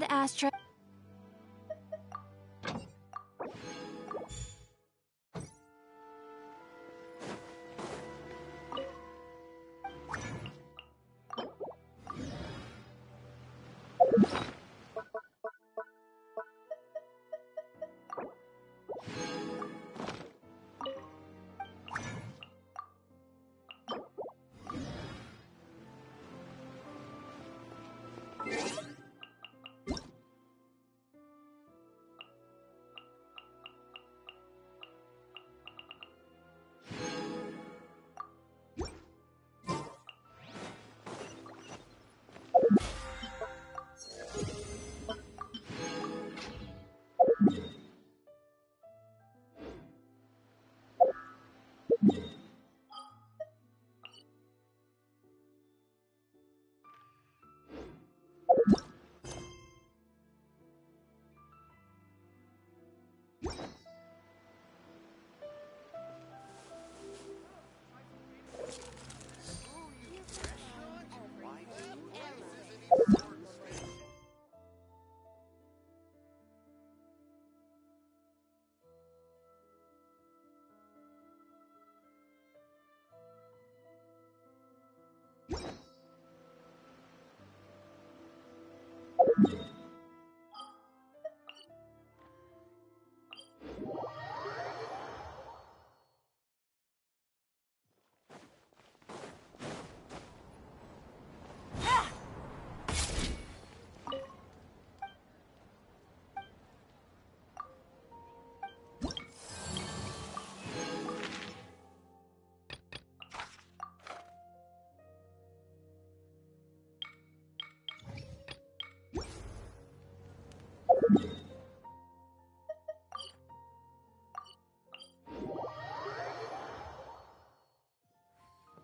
Ad Astra.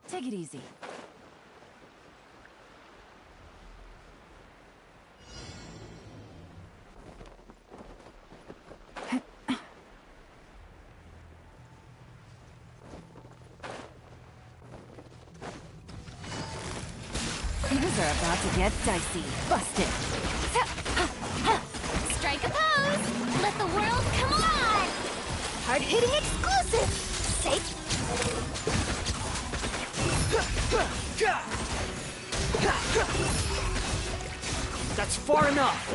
Take it easy. Things are about to get dicey. Busted. Strike a pose! Let the world come alive! Hard-hitting exclusive! Safe. That's far enough!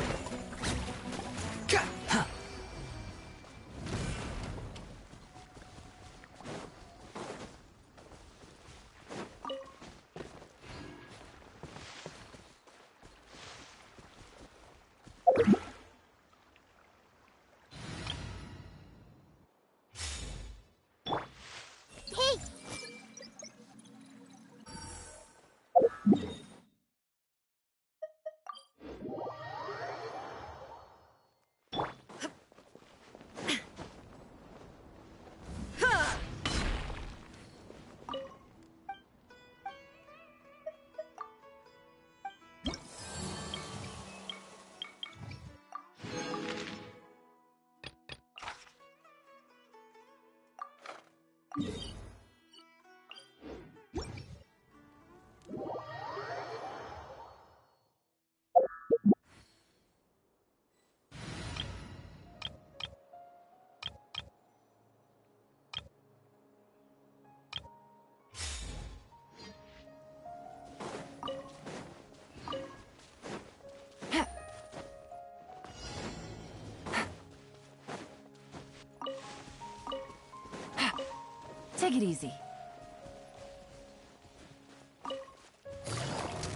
Take it easy.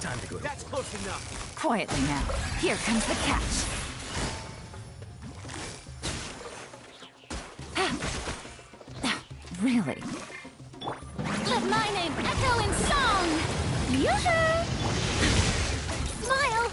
Time to go. That's close enough. Quietly now. Here comes the catch. Really? Let my name echo in song! Yoo-hoo! Smile!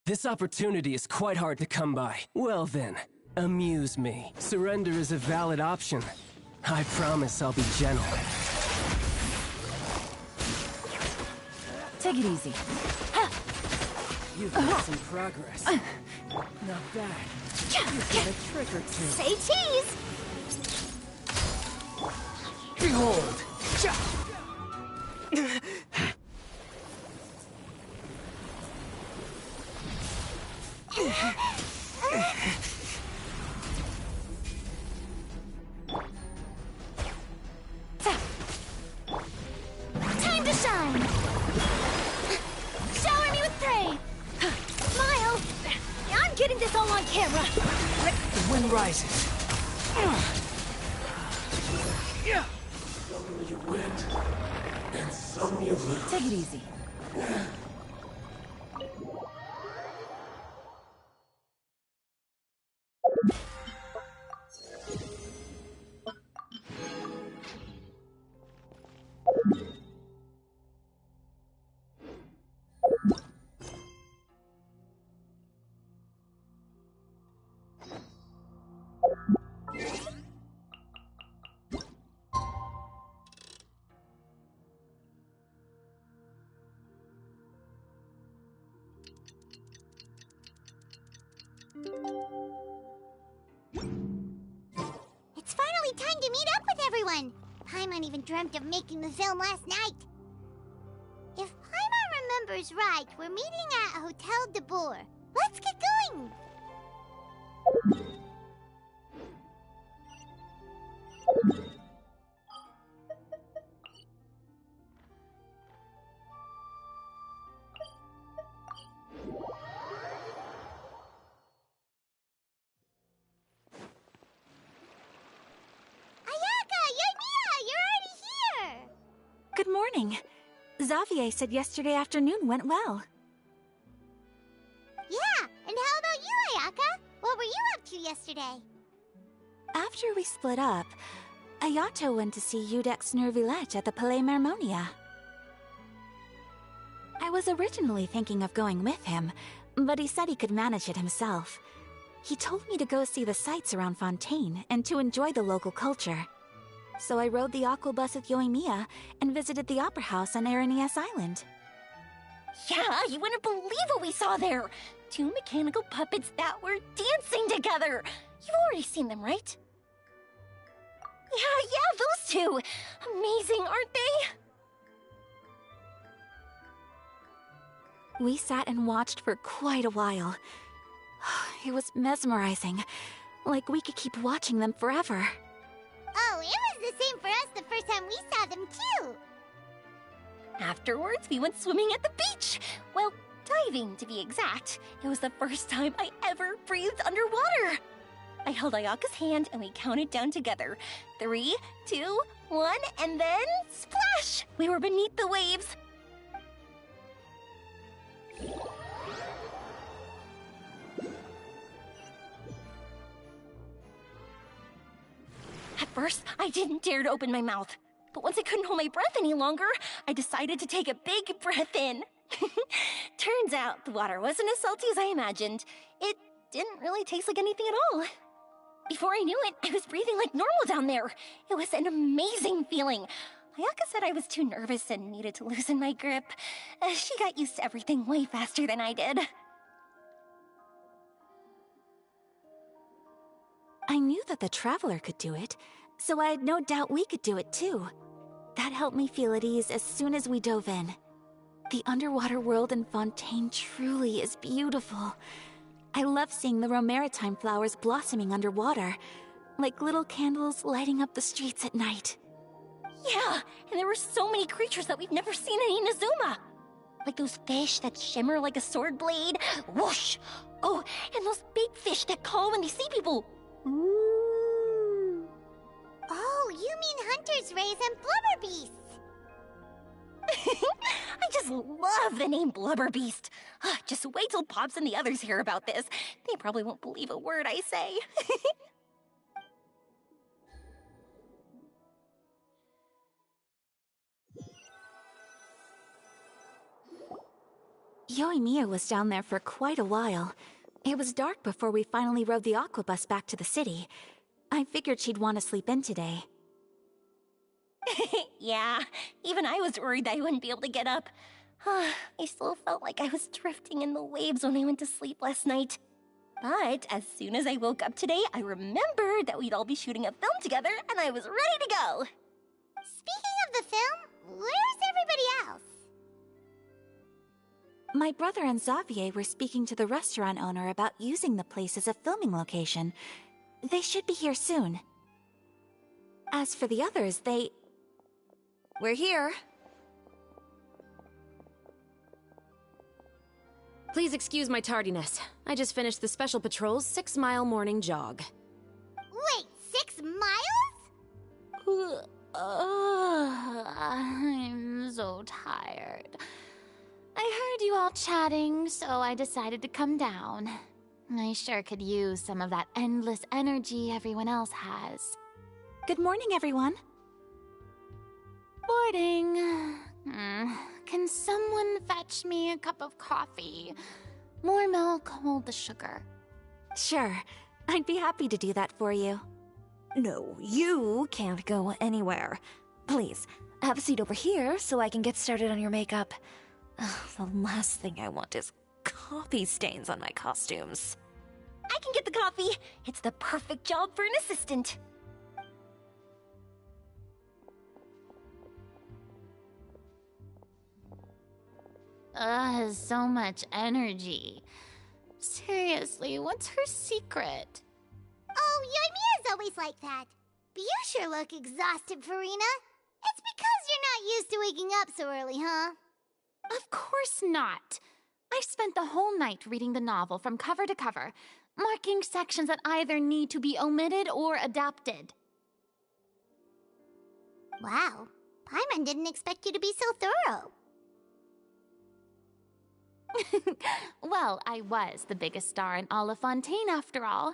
This opportunity is quite hard to come by. Well then, amuse me. Surrender is a valid option. I promise I'll be gentle. Take it easy. You've made some progress. Not bad. You've got a trick or two. Say cheese! Behold! Time to shine! Shower me with praise! Smile! I'm getting this all on camera! The wind rises. Take it easy. It's finally time to meet up with everyone! Paimon even dreamt of making the film last night. If Paimon remembers right, we're meeting at Hotel de Boer. Let's get going! Good morning. Xavier said yesterday afternoon went well. Yeah, and how about you, Ayaka? What were you up to yesterday? After we split up, Ayato went to see Udex Nervillette at the Palais Mermonia. I was originally thinking of going with him, but he said he could manage it himself. He told me to go see the sights around Fontaine and to enjoy the local culture. So I rode the aqua bus with Yoimiya and visited the opera house on Aranias Island. Yeah, you wouldn't believe what we saw there! 2 mechanical puppets that were dancing together! You've already seen them, right? Yeah, those two! Amazing, aren't they? We sat and watched for quite a while. It was mesmerizing, like we could keep watching them forever. Oh, it was the same for us the first time we saw them, too! Afterwards, we went swimming at the beach! Well, diving, to be exact. It was the first time I ever breathed underwater! I held Ayaka's hand and we counted down together. 3, 2, 1, and then splash! We were beneath the waves. At first, I didn't dare to open my mouth. But once I couldn't hold my breath any longer, I decided to take a big breath in. Turns out the water wasn't as salty as I imagined. It didn't really taste like anything at all. Before I knew it, I was breathing like normal down there. It was an amazing feeling. Ayaka said I was too nervous and needed to loosen my grip. She got used to everything way faster than I did. I knew that the Traveler could do it, so I had no doubt we could do it too. That helped me feel at ease as soon as we dove in. The underwater world in Fontaine truly is beautiful. I love seeing the romaritime flowers blossoming underwater, like little candles lighting up the streets at night. Yeah, and there were so many creatures that we've never seen in Inazuma. Like those fish that shimmer like a sword blade. Whoosh! Oh, and those big fish that call when they see people. Ooh. Oh, you mean Hunter's Rays and Blubber Beasts. I just love the name Blubber Beast. Just wait till Pops and the others hear about this. They probably won't believe a word I say. Yoimiya was down there for quite a while. It was dark before we finally rode the aquabus back to the city. I figured she'd want to sleep in today. Yeah, even I was worried I wouldn't be able to get up. I still felt like I was drifting in the waves when I went to sleep last night. But as soon as I woke up today, I remembered that we'd all be shooting a film together, and I was ready to go. Speaking of the film, where's everybody else? My brother and Xavier were speaking to the restaurant owner about using the place as a filming location. They should be here soon. As for the others, We're here. Please excuse my tardiness. I just finished the Special Patrol's 6-mile morning jog. Wait, 6 miles? I'm so tired. I heard you all chatting, so I decided to come down. I sure could use some of that endless energy everyone else has. good morning, everyone. Morning. Can someone fetch me a cup of coffee? More milk, hold the sugar. Sure, I'd be happy to do that for you. No, you can't go anywhere. Please, have a seat over here so I can get started on your makeup. The last thing I want is coffee stains on my costumes. I can get the coffee. It's the perfect job for an assistant. So much energy. Seriously, what's her secret? Oh, Yoimiya's always like that. But you sure look exhausted, Farina. It's because you're not used to waking up so early, huh? Of course not. I spent the whole night reading the novel from cover to cover, marking sections that either need to be omitted or adapted. Wow, Paimon didn't expect you to be so thorough. Well, I was the biggest star in all of Fontaine after all.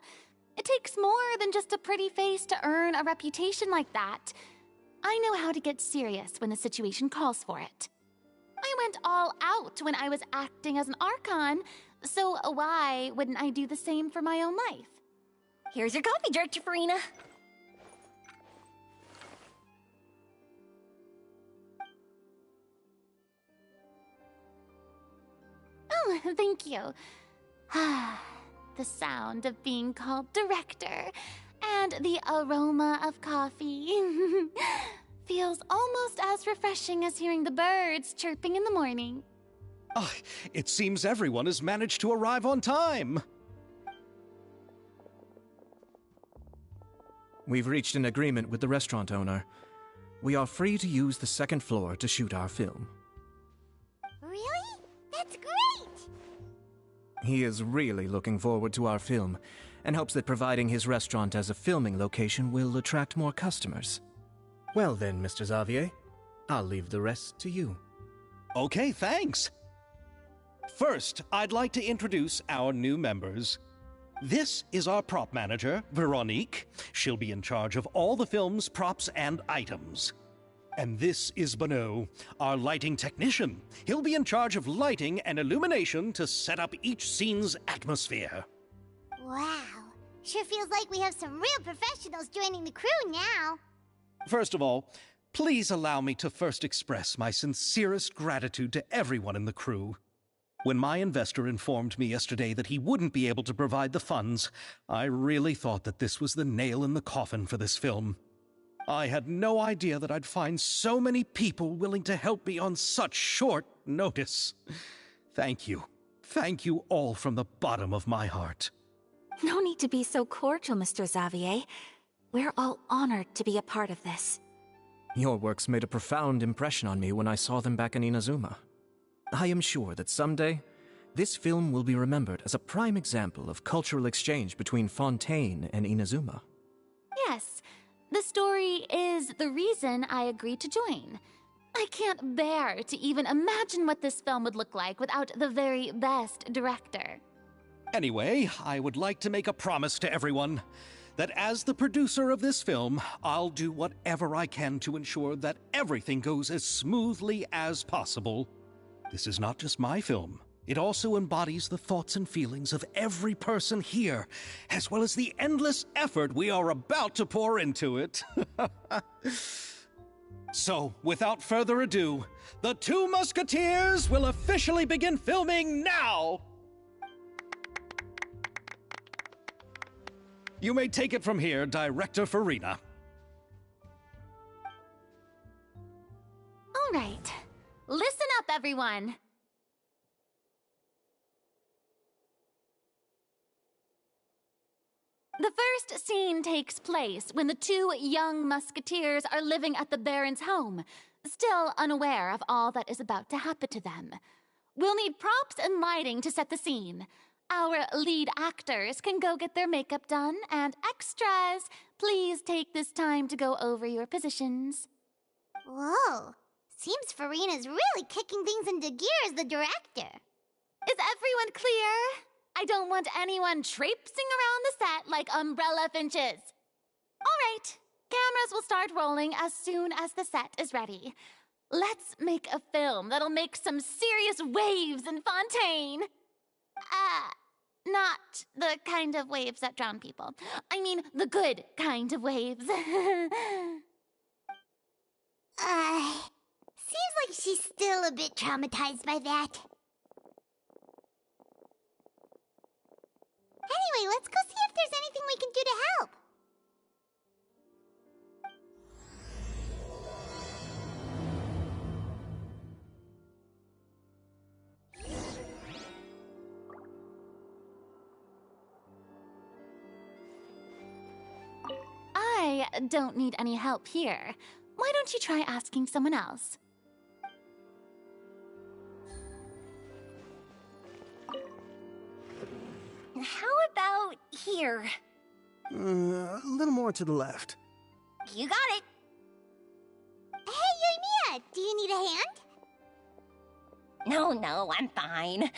It takes more than just a pretty face to earn a reputation like that. I know how to get serious when the situation calls for it. I went all out when I was acting as an Archon, so why wouldn't I do the same for my own life? Here's your coffee, Director Farina. Oh, thank you. The sound of being called director and the aroma of coffee feels almost as refreshing as hearing the birds chirping in the morning. Oh, it seems everyone has managed to arrive on time. We've reached an agreement with the restaurant owner. We are free to use the second floor to shoot our film. Really? That's great! He is really looking forward to our film, and hopes that providing his restaurant as a filming location will attract more customers. Well then, Mr. Xavier, I'll leave the rest to you. Okay, thanks. First, I'd like to introduce our new members. This is our prop manager, Veronique. She'll be in charge of all the film's props and items. And this is Bonneau, our lighting technician. He'll be in charge of lighting and illumination to set up each scene's atmosphere. Wow, sure feels like we have some real professionals joining the crew now. First of all, please allow me to first express my sincerest gratitude to everyone in the crew. When my investor informed me yesterday that he wouldn't be able to provide the funds, I really thought that this was the nail in the coffin for this film. I had no idea that I'd find so many people willing to help me on such short notice. Thank you. Thank you all from the bottom of my heart. No need to be so cordial, Mr. Xavier. We're all honored to be a part of this. Your works made a profound impression on me when I saw them back in Inazuma. I am sure that someday, this film will be remembered as a prime example of cultural exchange between Fontaine and Inazuma. Yes, the story is the reason I agreed to join. I can't bear to even imagine what this film would look like without the very best director. Anyway, I would like to make a promise to everyone that as the producer of this film, I'll do whatever I can to ensure that everything goes as smoothly as possible. This is not just my film. It also embodies the thoughts and feelings of every person here, as well as the endless effort we are about to pour into it. So, without further ado, the Two Musketeers will officially begin filming now! You may take it from here, Director Farina. All right. Listen up, everyone. The first scene takes place when the two young musketeers are living at the Baron's home, still unaware of all that is about to happen to them. We'll need props and lighting to set the scene. Our lead actors can go get their makeup done, and extras, please take this time to go over your positions. Whoa. Seems Farina's really kicking things into gear as the director. Is everyone clear? I don't want anyone traipsing around the set like umbrella finches. All right, cameras will start rolling as soon as the set is ready. Let's make a film that'll make some serious waves in Fontaine. Not the kind of waves that drown people. I mean, the good kind of waves. Seems like she's still a bit traumatized by that. Anyway, let's go see if there's anything we can do to help. I don't need any help here. Why don't you try asking someone else? How about here? A little more to the left. You got it. Hey, Yoimiya, do you need a hand? No, I'm fine.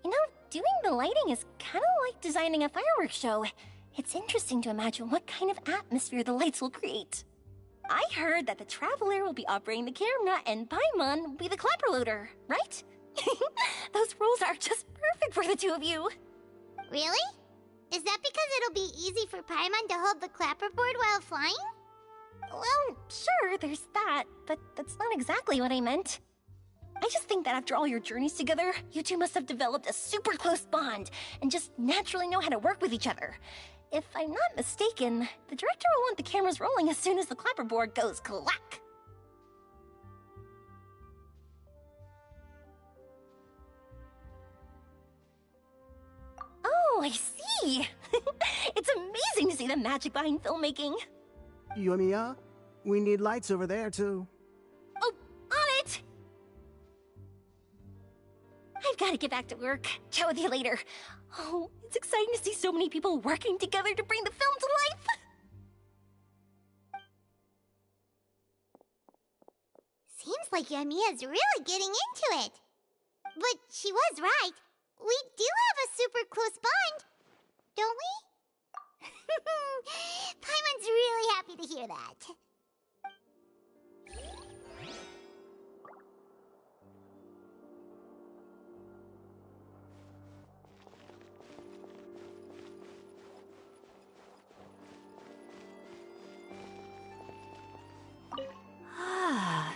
You know, doing the lighting is kind of like designing a fireworks show. It's interesting to imagine what kind of atmosphere the lights will create. I heard that the Traveler will be operating the camera and Paimon will be the clapper loader, right? Those roles are just perfect for the two of you. Really? Is that because it'll be easy for Paimon to hold the clapperboard while flying? Well, sure, there's that, but that's not exactly what I meant. I just think that after all your journeys together, you two must have developed a super close bond and just naturally know how to work with each other. If I'm not mistaken, the director will want the cameras rolling as soon as the clapperboard goes clack. Oh, I see! It's amazing to see the magic behind filmmaking. Yoimiya, we need lights over there, too. Oh, on it! I've got to get back to work. Chat with you later. Oh, it's exciting to see so many people working together to bring the film to life. Seems like Yoimiya's really getting into it. But she was right. We do have a super close bond, don't we? Paimon's really happy to hear that. Ah,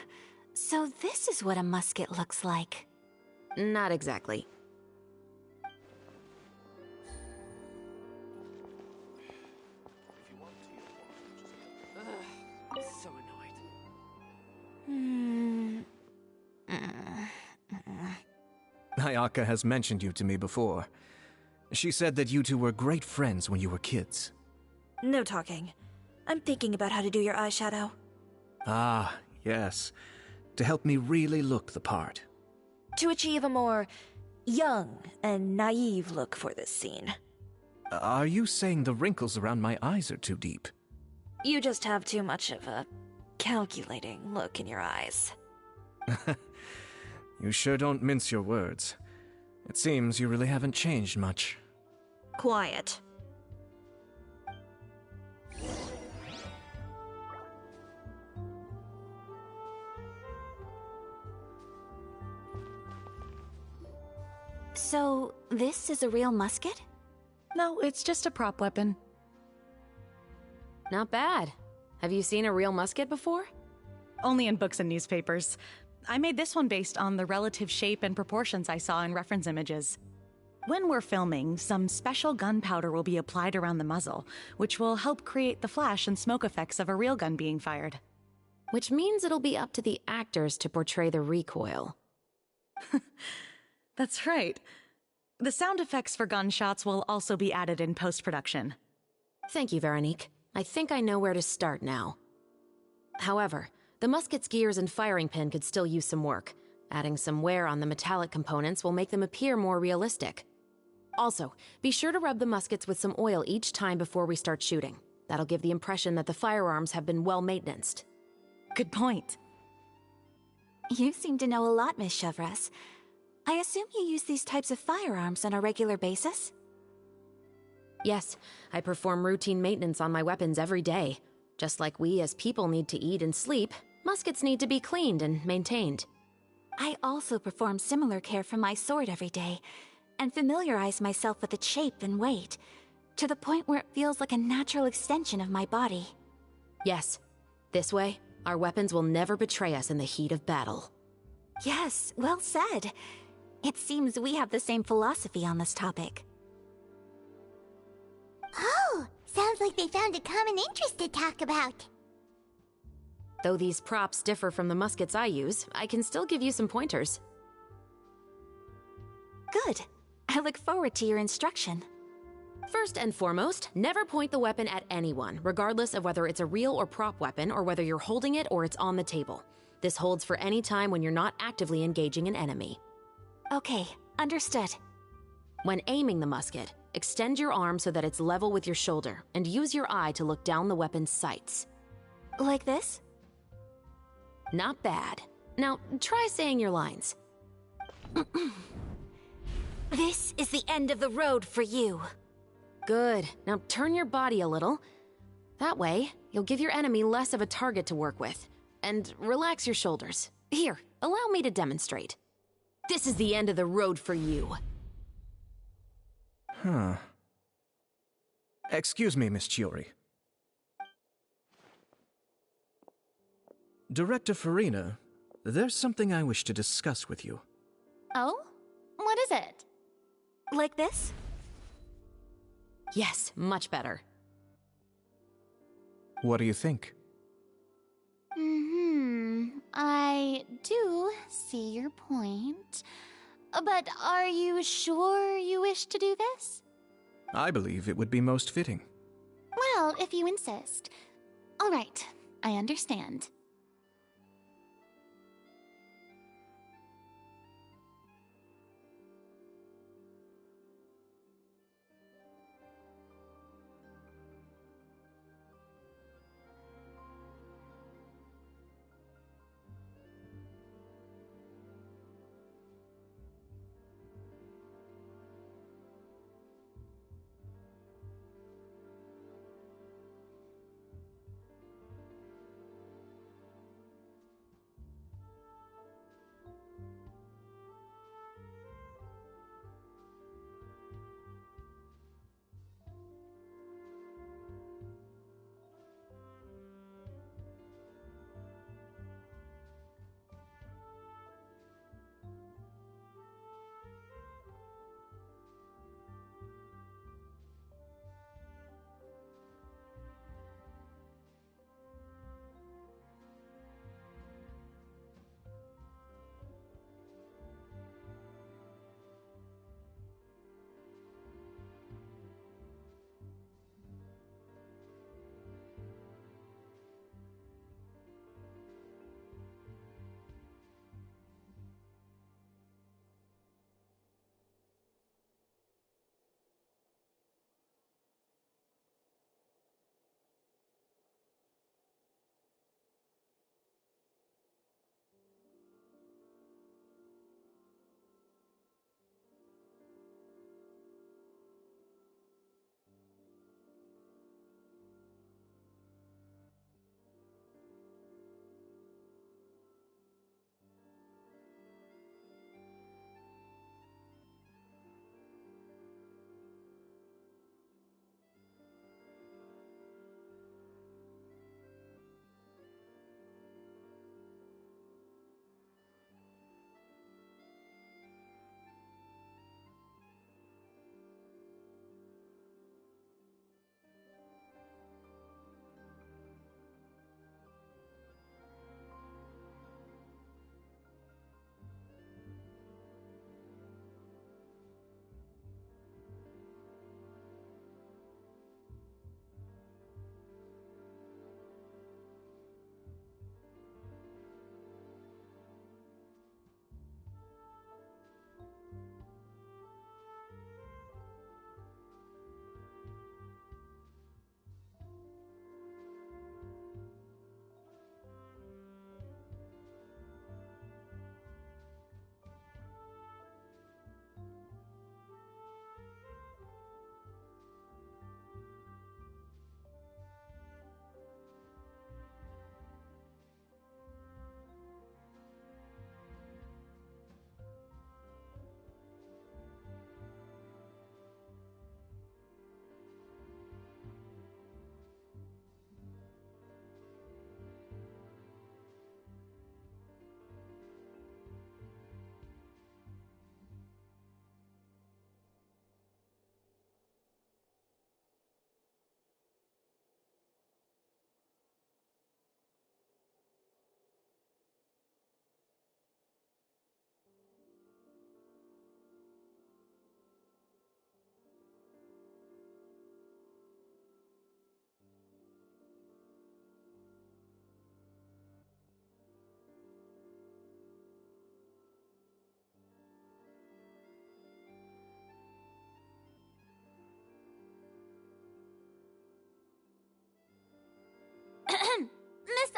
so this is what a musket looks like. Not exactly. So annoyed. Ayaka has mentioned you to me before. She said that you two were great friends when you were kids. No talking. I'm thinking about how to do your eyeshadow. Ah, yes. To help me really look the part. To achieve a more young and naive look for this scene. Are you saying the wrinkles around my eyes are too deep? You just have too much of a calculating look in your eyes. You sure don't mince your words. It seems you really haven't changed much. Quiet. So, this is a real musket? No, it's just a prop weapon. Not bad. Have you seen a real musket before? Only in books and newspapers. I made this one based on the relative shape and proportions I saw in reference images. When we're filming, some special gunpowder will be applied around the muzzle, which will help create the flash and smoke effects of a real gun being fired. Which means it'll be up to the actors to portray the recoil. That's right. The sound effects for gunshots will also be added in post-production. Thank you, Veronique. I think I know where to start now. However, the musket's gears and firing pin could still use some work. Adding some wear on the metallic components will make them appear more realistic. Also, be sure to rub the muskets with some oil each time before we start shooting. That'll give the impression that the firearms have been well maintained. Good point. You seem to know a lot, Miss Chevres. I assume you use these types of firearms on a regular basis? Yes, I perform routine maintenance on my weapons every day. Just like we as people need to eat and sleep, muskets need to be cleaned and maintained. I also perform similar care for my sword every day, and familiarize myself with its shape and weight, to the point where it feels like a natural extension of my body. Yes, this way, our weapons will never betray us in the heat of battle. Yes, well said. It seems we have the same philosophy on this topic. Oh, sounds like they found a common interest to talk about. Though these props differ from the muskets I use, I can still give you some pointers. Good. I look forward to your instruction. First and foremost, never point the weapon at anyone, regardless of whether it's a real or prop weapon or whether you're holding it or it's on the table. This holds for any time when you're not actively engaging an enemy. Okay, understood. When aiming the musket, extend your arm so that it's level with your shoulder, and use your eye to look down the weapon's sights. Like this? Not bad. Now, try saying your lines. This is the end of the road for you. Good. Now turn your body a little. That way, you'll give your enemy less of a target to work with. And relax your shoulders. Here, allow me to demonstrate. This is the end of the road for you. Huh. Excuse me, Miss Chiori. Director Farina, there's something I wish to discuss with you. Oh? What is it? Like this? Yes, much better. What do you think? I do see your point. But are you sure you wish to do this? I believe it would be most fitting. Well, if you insist. All right, I understand.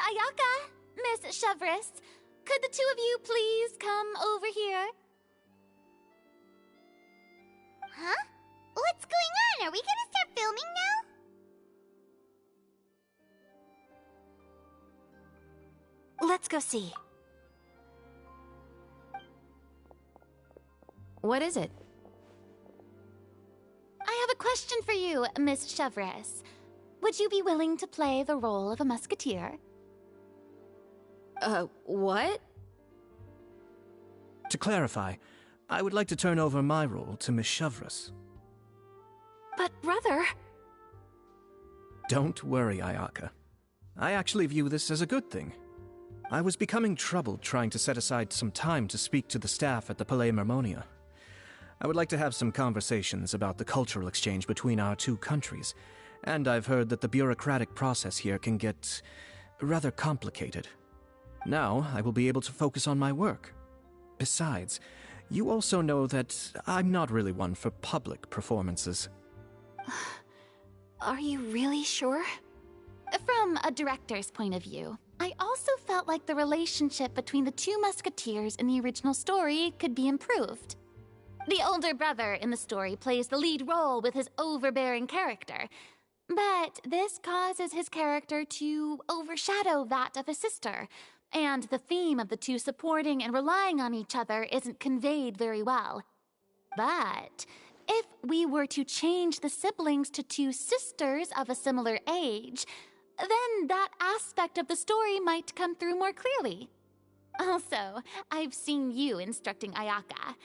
Ayaka, Miss Chevris, could the two of you please come over here? Huh? What's going on? Are we gonna start filming now? Let's go see. What is it? I have a question for you, Miss Chevris. Would you be willing to play the role of a musketeer? What? To clarify, I would like to turn over my role to Miss Chevris. But brother... Don't worry, Ayaka. I actually view this as a good thing. I was becoming troubled trying to set aside some time to speak to the staff at the Palais Mermonia. I would like to have some conversations about the cultural exchange between our two countries, and I've heard that the bureaucratic process here can get rather complicated. Now, I will be able to focus on my work. Besides, you also know that I'm not really one for public performances. Are you really sure? From a director's point of view, I also felt like the relationship between the two musketeers in the original story could be improved. The older brother in the story plays the lead role with his overbearing character, but this causes his character to overshadow that of his sister, and the theme of the two supporting and relying on each other isn't conveyed very well. But if we were to change the siblings to two sisters of a similar age, then that aspect of the story might come through more clearly. Also, I've seen you instructing Ayaka.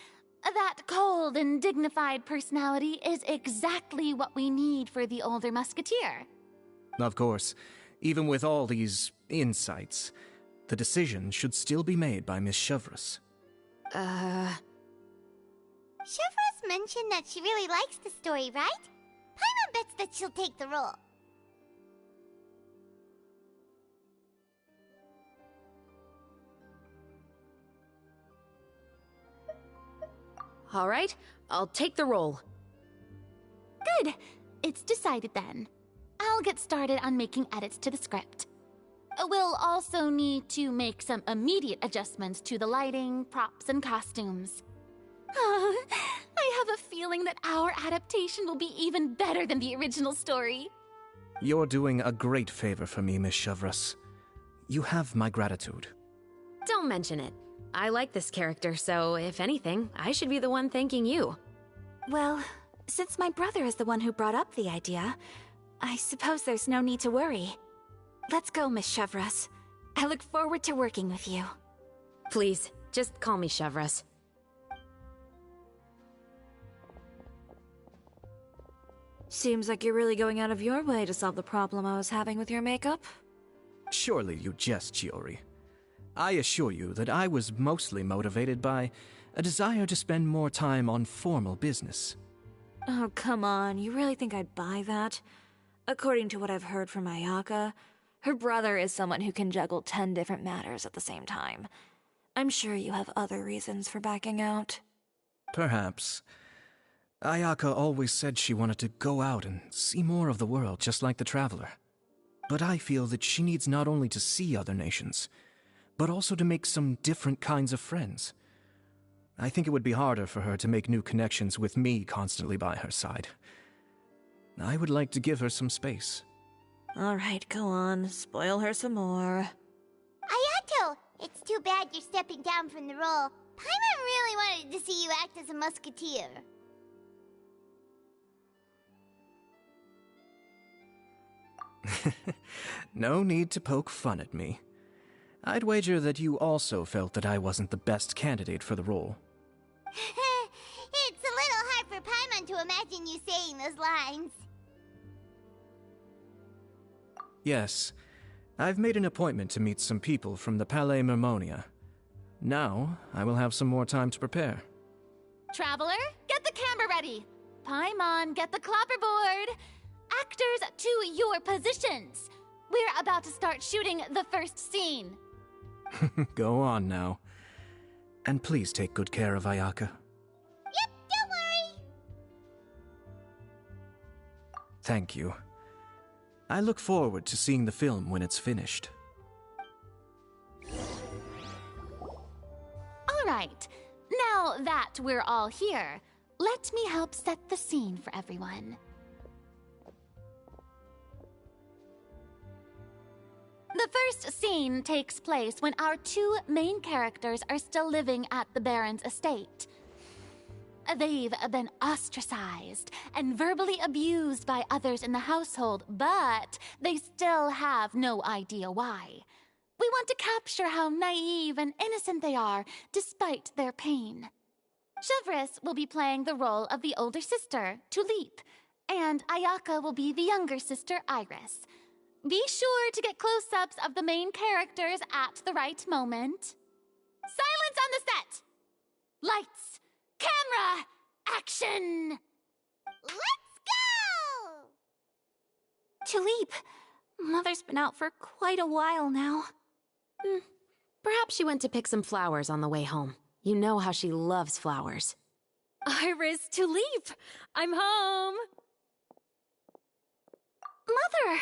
That cold and dignified personality is exactly what we need for the older musketeer. Of course, even with all these insights, the decision should still be made by Miss Chevris. Chevris mentioned that she really likes the story, right? Paimon bets that she'll take the role. All right, I'll take the role. Good. It's decided then. I'll get started on making edits to the script. We'll also need to make some immediate adjustments to the lighting, props, and costumes. I have a feeling that our adaptation will be even better than the original story. You're doing a great favor for me, Miss Chevris. You have my gratitude. Don't mention it. I like this character, so if anything, I should be the one thanking you. Well, since my brother is the one who brought up the idea, I suppose there's no need to worry. Let's go, Miss Chevris. I look forward to working with you. Please, just call me Chevris. Seems like you're really going out of your way to solve the problem I was having with your makeup. Surely you jest, Chiori. I assure you that I was mostly motivated by a desire to spend more time on formal business. Oh, come on. You really think I'd buy that? According to what I've heard from Ayaka, her brother is someone who can juggle 10 different matters at the same time. I'm sure you have other reasons for backing out. Perhaps. Ayaka always said she wanted to go out and see more of the world, just like the Traveler. But I feel that she needs not only to see other nations, but also to make some different kinds of friends. I think it would be harder for her to make new connections with me constantly by her side. I would like to give her some space. All right, go on. Spoil her some more. Ayato! It's too bad you're stepping down from the role. Paimon really wanted to see you act as a musketeer. No need to poke fun at me. I'd wager that you also felt that I wasn't the best candidate for the role. It's a little hard for Paimon to imagine you saying those lines. Yes, I've made an appointment to meet some people from the Palais Mermonia. Now, I will have some more time to prepare. Traveler, get the camera ready. Paimon, get the clapperboard. Actors, to your positions. We're about to start shooting the first scene. Go on now. And please take good care of Ayaka. Yep, don't worry. Thank you. I look forward to seeing the film when it's finished. All right. Now that we're all here, let me help set the scene for everyone. The first scene takes place when our two main characters are still living at the Baron's estate. They've been ostracized and verbally abused by others in the household, but they still have no idea why. We want to capture how naive and innocent they are, despite their pain. Chevris will be playing the role of the older sister, Tulip, and Ayaka will be the younger sister, Iris. Be sure to get close-ups of the main characters at the right moment. Silence on the set! Lights, camera, action! Let's go! Tulip, Mother's been out for quite a while now. Perhaps she went to pick some flowers on the way home. You know how she loves flowers. Iris, Tulip! I'm home! Mother!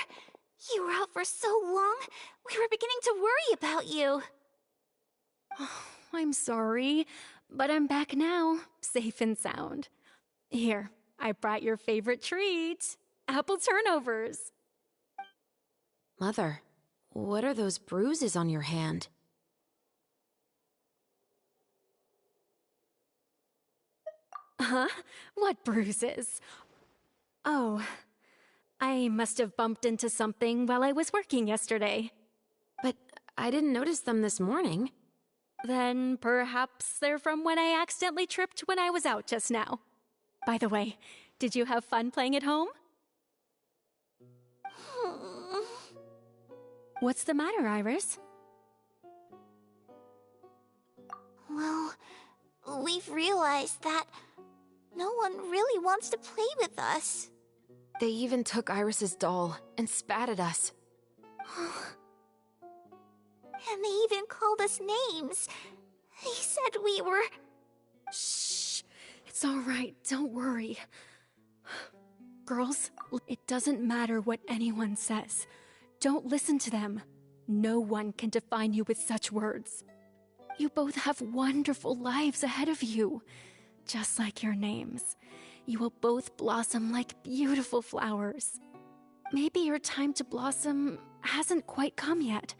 You were out for so long, we were beginning to worry about you. I'm sorry, but I'm back now, safe and sound. Here, I brought your favorite treat, apple turnovers. Mother, what are those bruises on your hand? Huh? What bruises? Oh, I must have bumped into something while I was working yesterday. But I didn't notice them this morning. Then perhaps they're from when I accidentally tripped when I was out just now. By the way, did you have fun playing at home? What's the matter, Iris? Well, we've realized that no one really wants to play with us. They even took Iris's doll and spat at us. And they even called us names. They said we were... Shh. It's all right. Don't worry. Girls, it doesn't matter what anyone says. Don't listen to them. No one can define you with such words. You both have wonderful lives ahead of you. Just like your names. You will both blossom like beautiful flowers. Maybe your time to blossom hasn't quite come yet,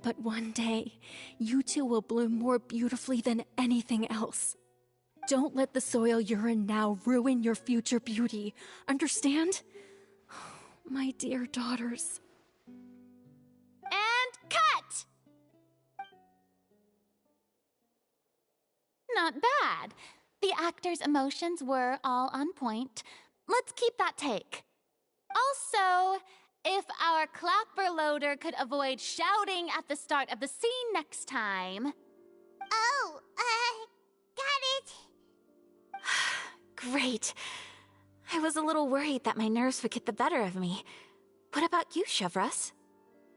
but one day, you two will bloom more beautifully than anything else. Don't let the soil you're in now ruin your future beauty. Understand? My dear daughters. And cut! Not bad. The actors' emotions were all on point. Let's keep that take. Also, if our clapper loader could avoid shouting at the start of the scene next time... Oh, got it. Great. I was a little worried that my nerves would get the better of me. What about you, Chevris?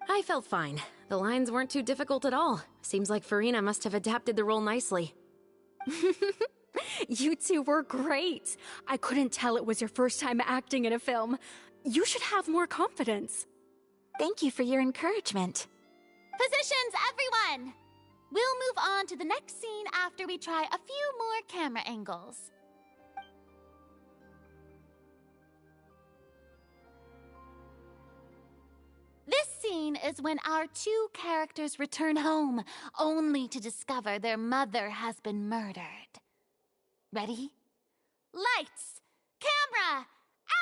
I felt fine. The lines weren't too difficult at all. Seems like Farina must have adapted the role nicely. You two were great. I couldn't tell it was your first time acting in a film. You should have more confidence. Thank you for your encouragement. Positions, everyone! We'll move on to the next scene after we try a few more camera angles. This scene is when our two characters return home, only to discover their mother has been murdered. Ready? Lights! Camera!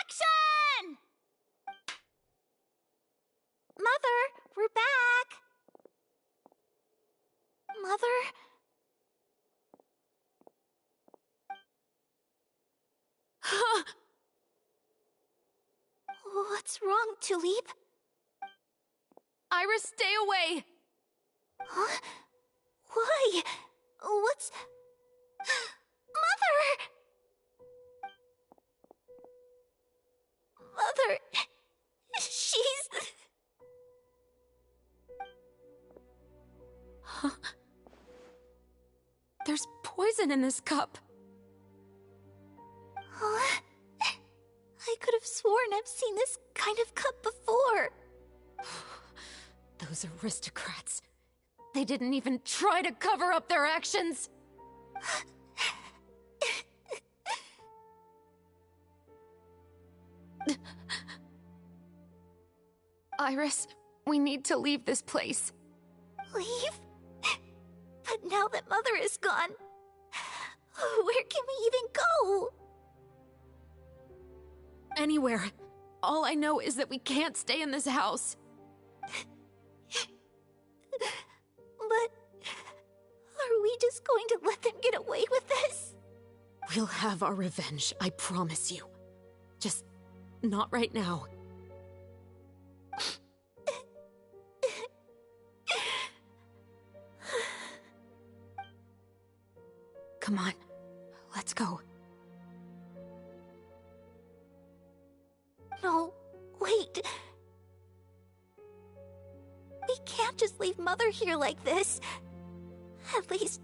Action! Mother, we're back! Mother? What's wrong, Tulip? Iris, stay away! Huh? Why? What's... Mother! Mother... She's... Huh? There's poison in this cup. Huh? I could have sworn I've seen this kind of cup before. Those aristocrats. They didn't even try to cover up their actions. Iris, we need to leave this place. Leave? But now that Mother is gone, where can we even go? Anywhere. All I know is that we can't stay in this house. But are we just going to let them get away with this? We'll have our revenge, I promise you. Just not right now. Come on, let's go. No, wait. We can't just leave Mother here like this. At least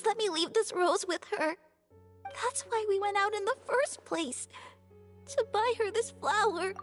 let me leave this rose with her. That's why we went out in the first place. To buy her this flower.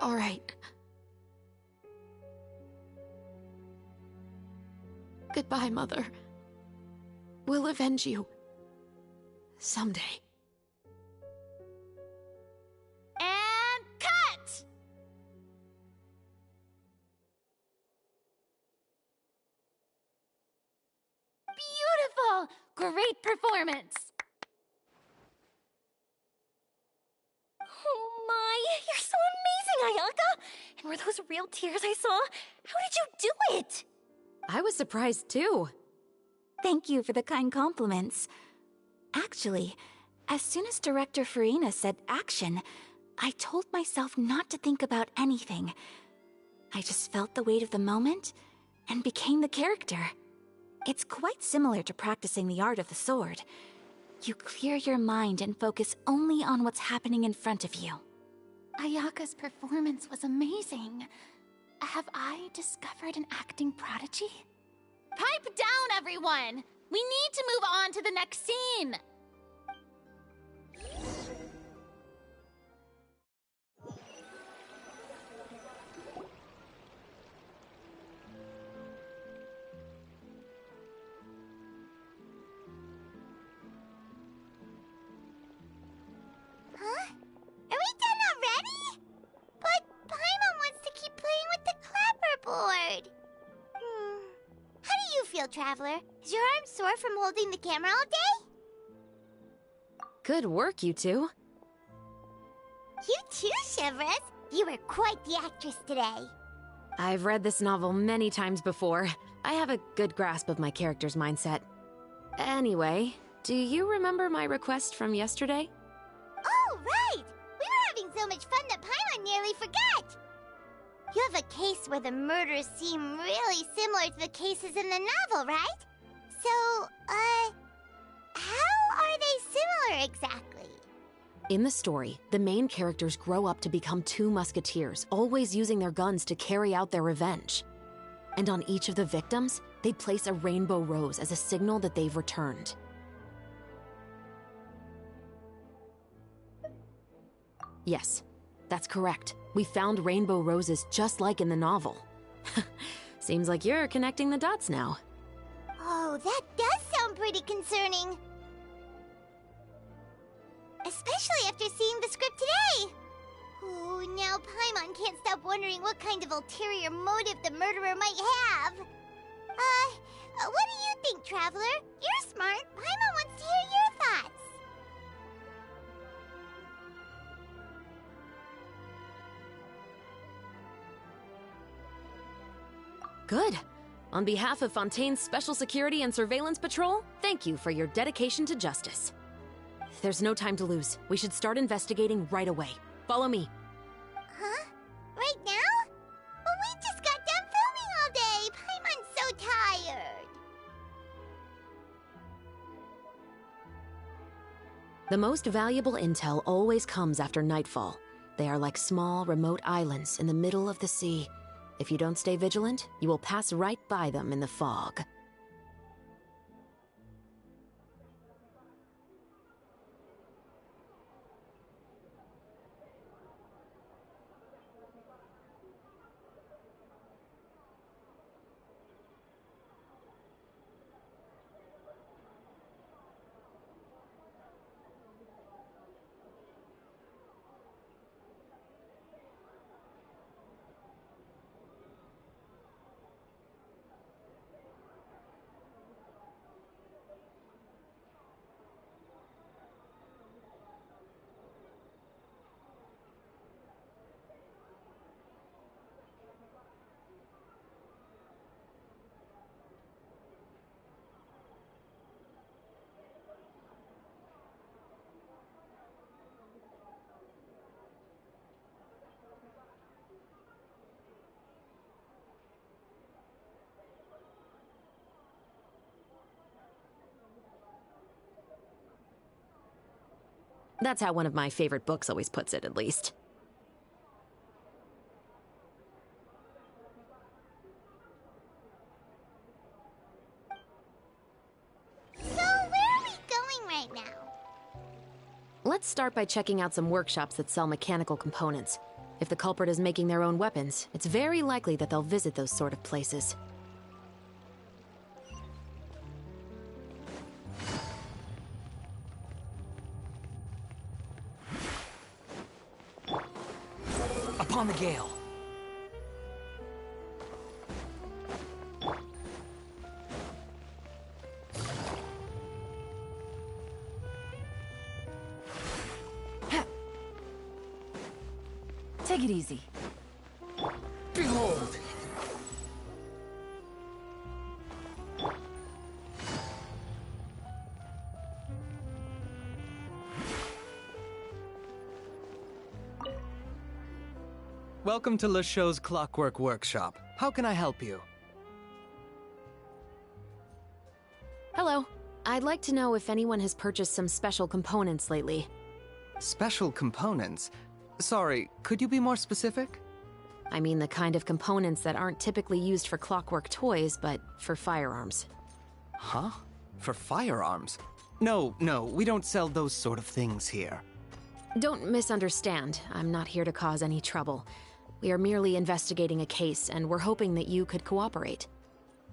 All right. Goodbye, Mother. We'll avenge you. Someday. And cut! Beautiful! Great performance! Oh my, you're so amazing, Ayaka! And were those real tears I saw? How did you do it? I was surprised too. Thank you for the kind compliments. Actually, as soon as Director Farina said action, I told myself not to think about anything. I just felt the weight of the moment and became the character. It's quite similar to practicing the art of the sword. You clear your mind and focus only on what's happening in front of you. Ayaka's performance was amazing. Have I discovered an acting prodigy? Pipe down, everyone! We need to move on to the next scene! Huh? Are we done already? But Paimon wants to keep playing with the clapperboard. How do you feel, Traveler? Is your arm sore from holding the camera all day? Good work, you two. You too, Chevres. You were quite the actress today. I've read this novel many times before. I have a good grasp of my character's mindset. Anyway, do you remember my request from yesterday? Oh, right! We were having so much fun that Paimon nearly forgot! You have a case where the murders seem really similar to the cases in the novel, right? So, how are they similar exactly? In the story, the main characters grow up to become two musketeers, always using their guns to carry out their revenge. And on each of the victims, they place a rainbow rose as a signal that they've returned. Yes, that's correct. We found rainbow roses just like in the novel. Seems like you're connecting the dots now. Oh, that does sound pretty concerning. Especially after seeing the script today. Oh, now Paimon can't stop wondering what kind of ulterior motive the murderer might have. What do you think, Traveler? You're smart. Paimon wants to hear your thoughts. Good. On behalf of Fontaine's Special Security and Surveillance Patrol, thank you for your dedication to justice. There's no time to lose. We should start investigating right away. Follow me. Huh? Right now? But we just got done filming all day. Paimon's so tired. The most valuable intel always comes after nightfall. They are like small, remote islands in the middle of the sea. If you don't stay vigilant, you will pass right by them in the fog. That's how one of my favorite books always puts it, at least. So, where are we going right now? Let's start by checking out some workshops that sell mechanical components. If the culprit is making their own weapons, it's very likely that they'll visit those sort of places. Upon the gale. Take it easy. Behold! Welcome to Le Show's Clockwork Workshop. How can I help you? Hello. I'd like to know if anyone has purchased some special components lately. Special components? Sorry, could you be more specific? I mean the kind of components that aren't typically used for clockwork toys, but for firearms. Huh? For firearms? No, we don't sell those sort of things here. Don't misunderstand. I'm not here to cause any trouble. We are merely investigating a case, and we're hoping that you could cooperate.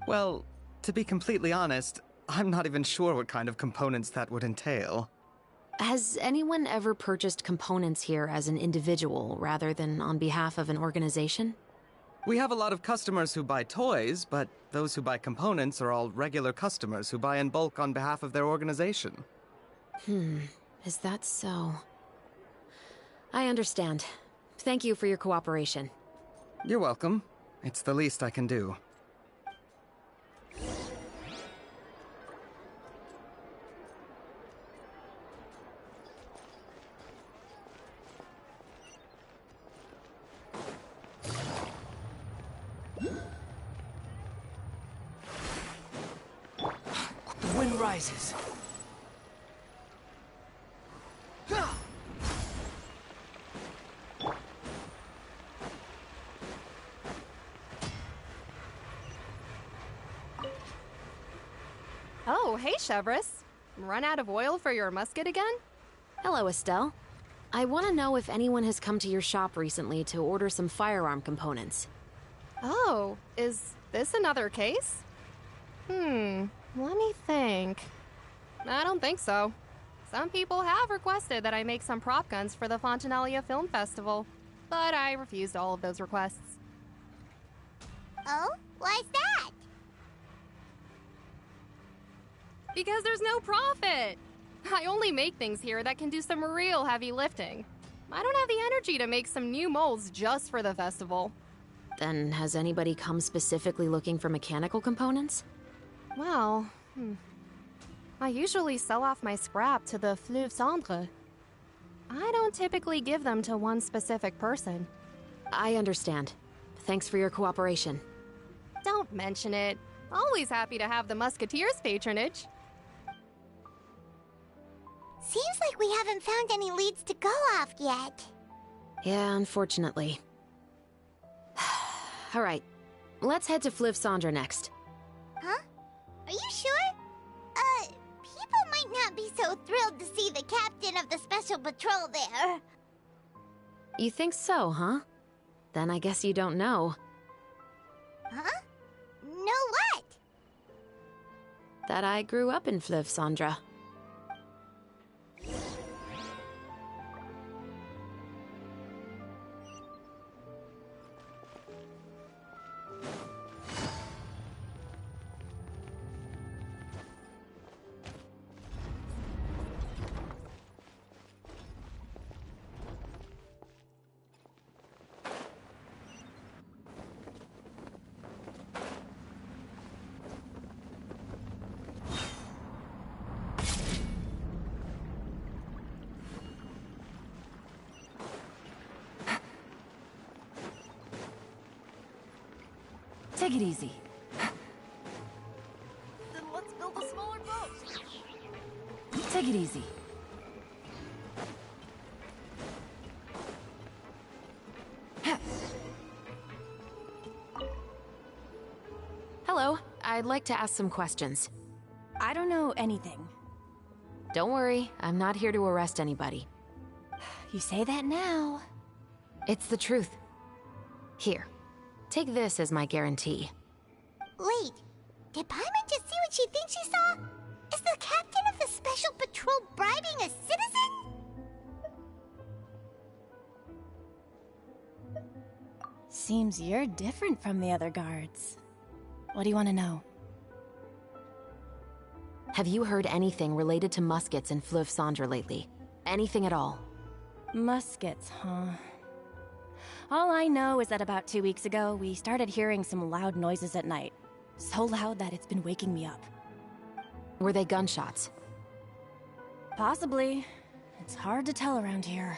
Well, to be completely honest, I'm not even sure what kind of components that would entail. Has anyone ever purchased components here as an individual rather than on behalf of an organization? We have a lot of customers who buy toys, but those who buy components are all regular customers who buy in bulk on behalf of their organization. Is that so? I understand. Thank you for your cooperation. You're welcome. It's the least I can do. The wind rises. Oh, hey, Chevris. Run out of oil for your musket again? Hello, Estelle. I want to know if anyone has come to your shop recently to order some firearm components. Oh, is this another case? Let me think. I don't think so. Some people have requested that I make some prop guns for the Fontanalia Film Festival, but I refused all of those requests. Oh? Why's that? Because there's no profit! I only make things here that can do some real heavy lifting. I don't have the energy to make some new molds just for the festival. Then has anybody come specifically looking for mechanical components? Well, I usually sell off my scrap to the Fleuve Cendre. I don't typically give them to one specific person. I understand. Thanks for your cooperation. Don't mention it. Always happy to have the Musketeers' patronage. Seems like we haven't found any leads to go off yet. Yeah, unfortunately. All right, let's head to Fleuve Cendre next. Huh? Are you sure? People might not be so thrilled to see the captain of the special patrol there. You think so, huh? Then I guess you don't know. Huh? Know what? That I grew up in Fleuve Cendre. Take it easy. Then let's build a smaller boat. Take it easy. Hello, I'd like to ask some questions. I don't know anything. Don't worry, I'm not here to arrest anybody. You say that now. It's the truth. Here, take this as my guarantee. Wait, did Paimon just see what she thinks she saw? Is the captain of the Special Patrol bribing a citizen? Seems you're different from the other guards. What do you want to know? Have you heard anything related to muskets in Fleuve Cendre lately? Anything at all? Muskets, huh? All I know is that about 2 weeks ago, we started hearing some loud noises at night. So loud that it's been waking me up. Were they gunshots? Possibly. It's hard to tell around here.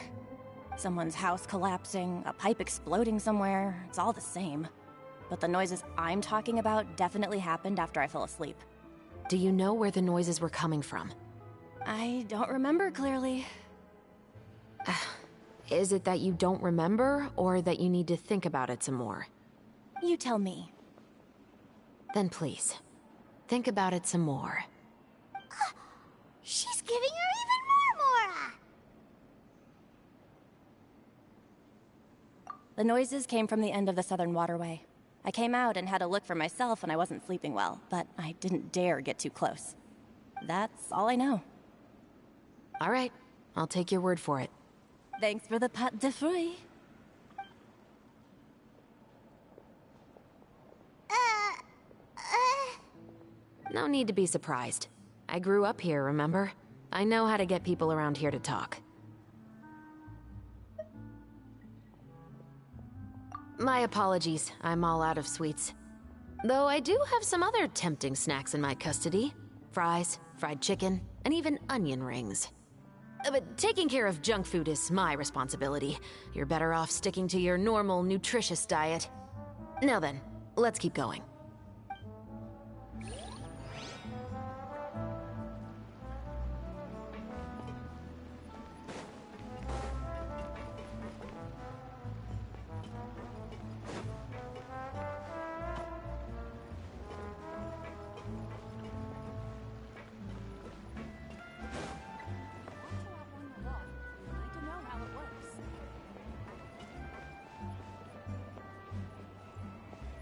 Someone's house collapsing, a pipe exploding somewhere, it's all the same. But the noises I'm talking about definitely happened after I fell asleep. Do you know where the noises were coming from? I don't remember clearly. Is it that you don't remember, or that you need to think about it some more? You tell me. Then please, think about it some more. She's giving her even more Mora! The noises came from the end of the Southern Waterway. I came out and had a look for myself when I wasn't sleeping well, but I didn't dare get too close. That's all I know. All right, I'll take your word for it. Thanks for the pâte de fruits. No need to be surprised. I grew up here, remember? I know how to get people around here to talk. My apologies, I'm all out of sweets. Though I do have some other tempting snacks in my custody. Fries, fried chicken, and even onion rings. But taking care of junk food is my responsibility. You're better off sticking to your normal, nutritious diet. Now then, let's keep going.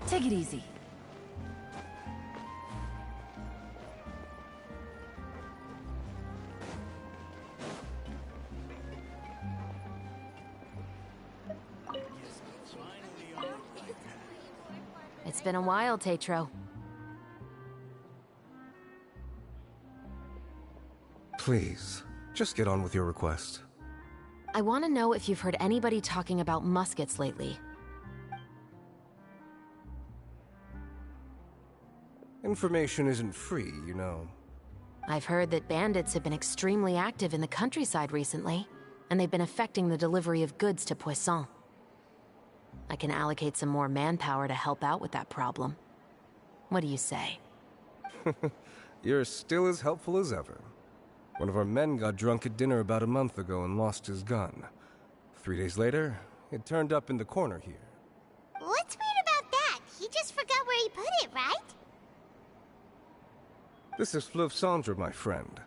Take it easy. It's been a while, Tetro. Please, just get on with your request. I want to know if you've heard anybody talking about muskets lately. Information isn't free, you know. I've heard that bandits have been extremely active in the countryside recently, and they've been affecting the delivery of goods to Poisson. I can allocate some more manpower to help out with that problem. What do you say? You're still as helpful as ever. One of our men got drunk at dinner about a month ago and lost his gun. 3 days later, it turned up in the corner here. What's weird about that? He just forgot where he put it, right? This is Fleuve Cendre, my friend.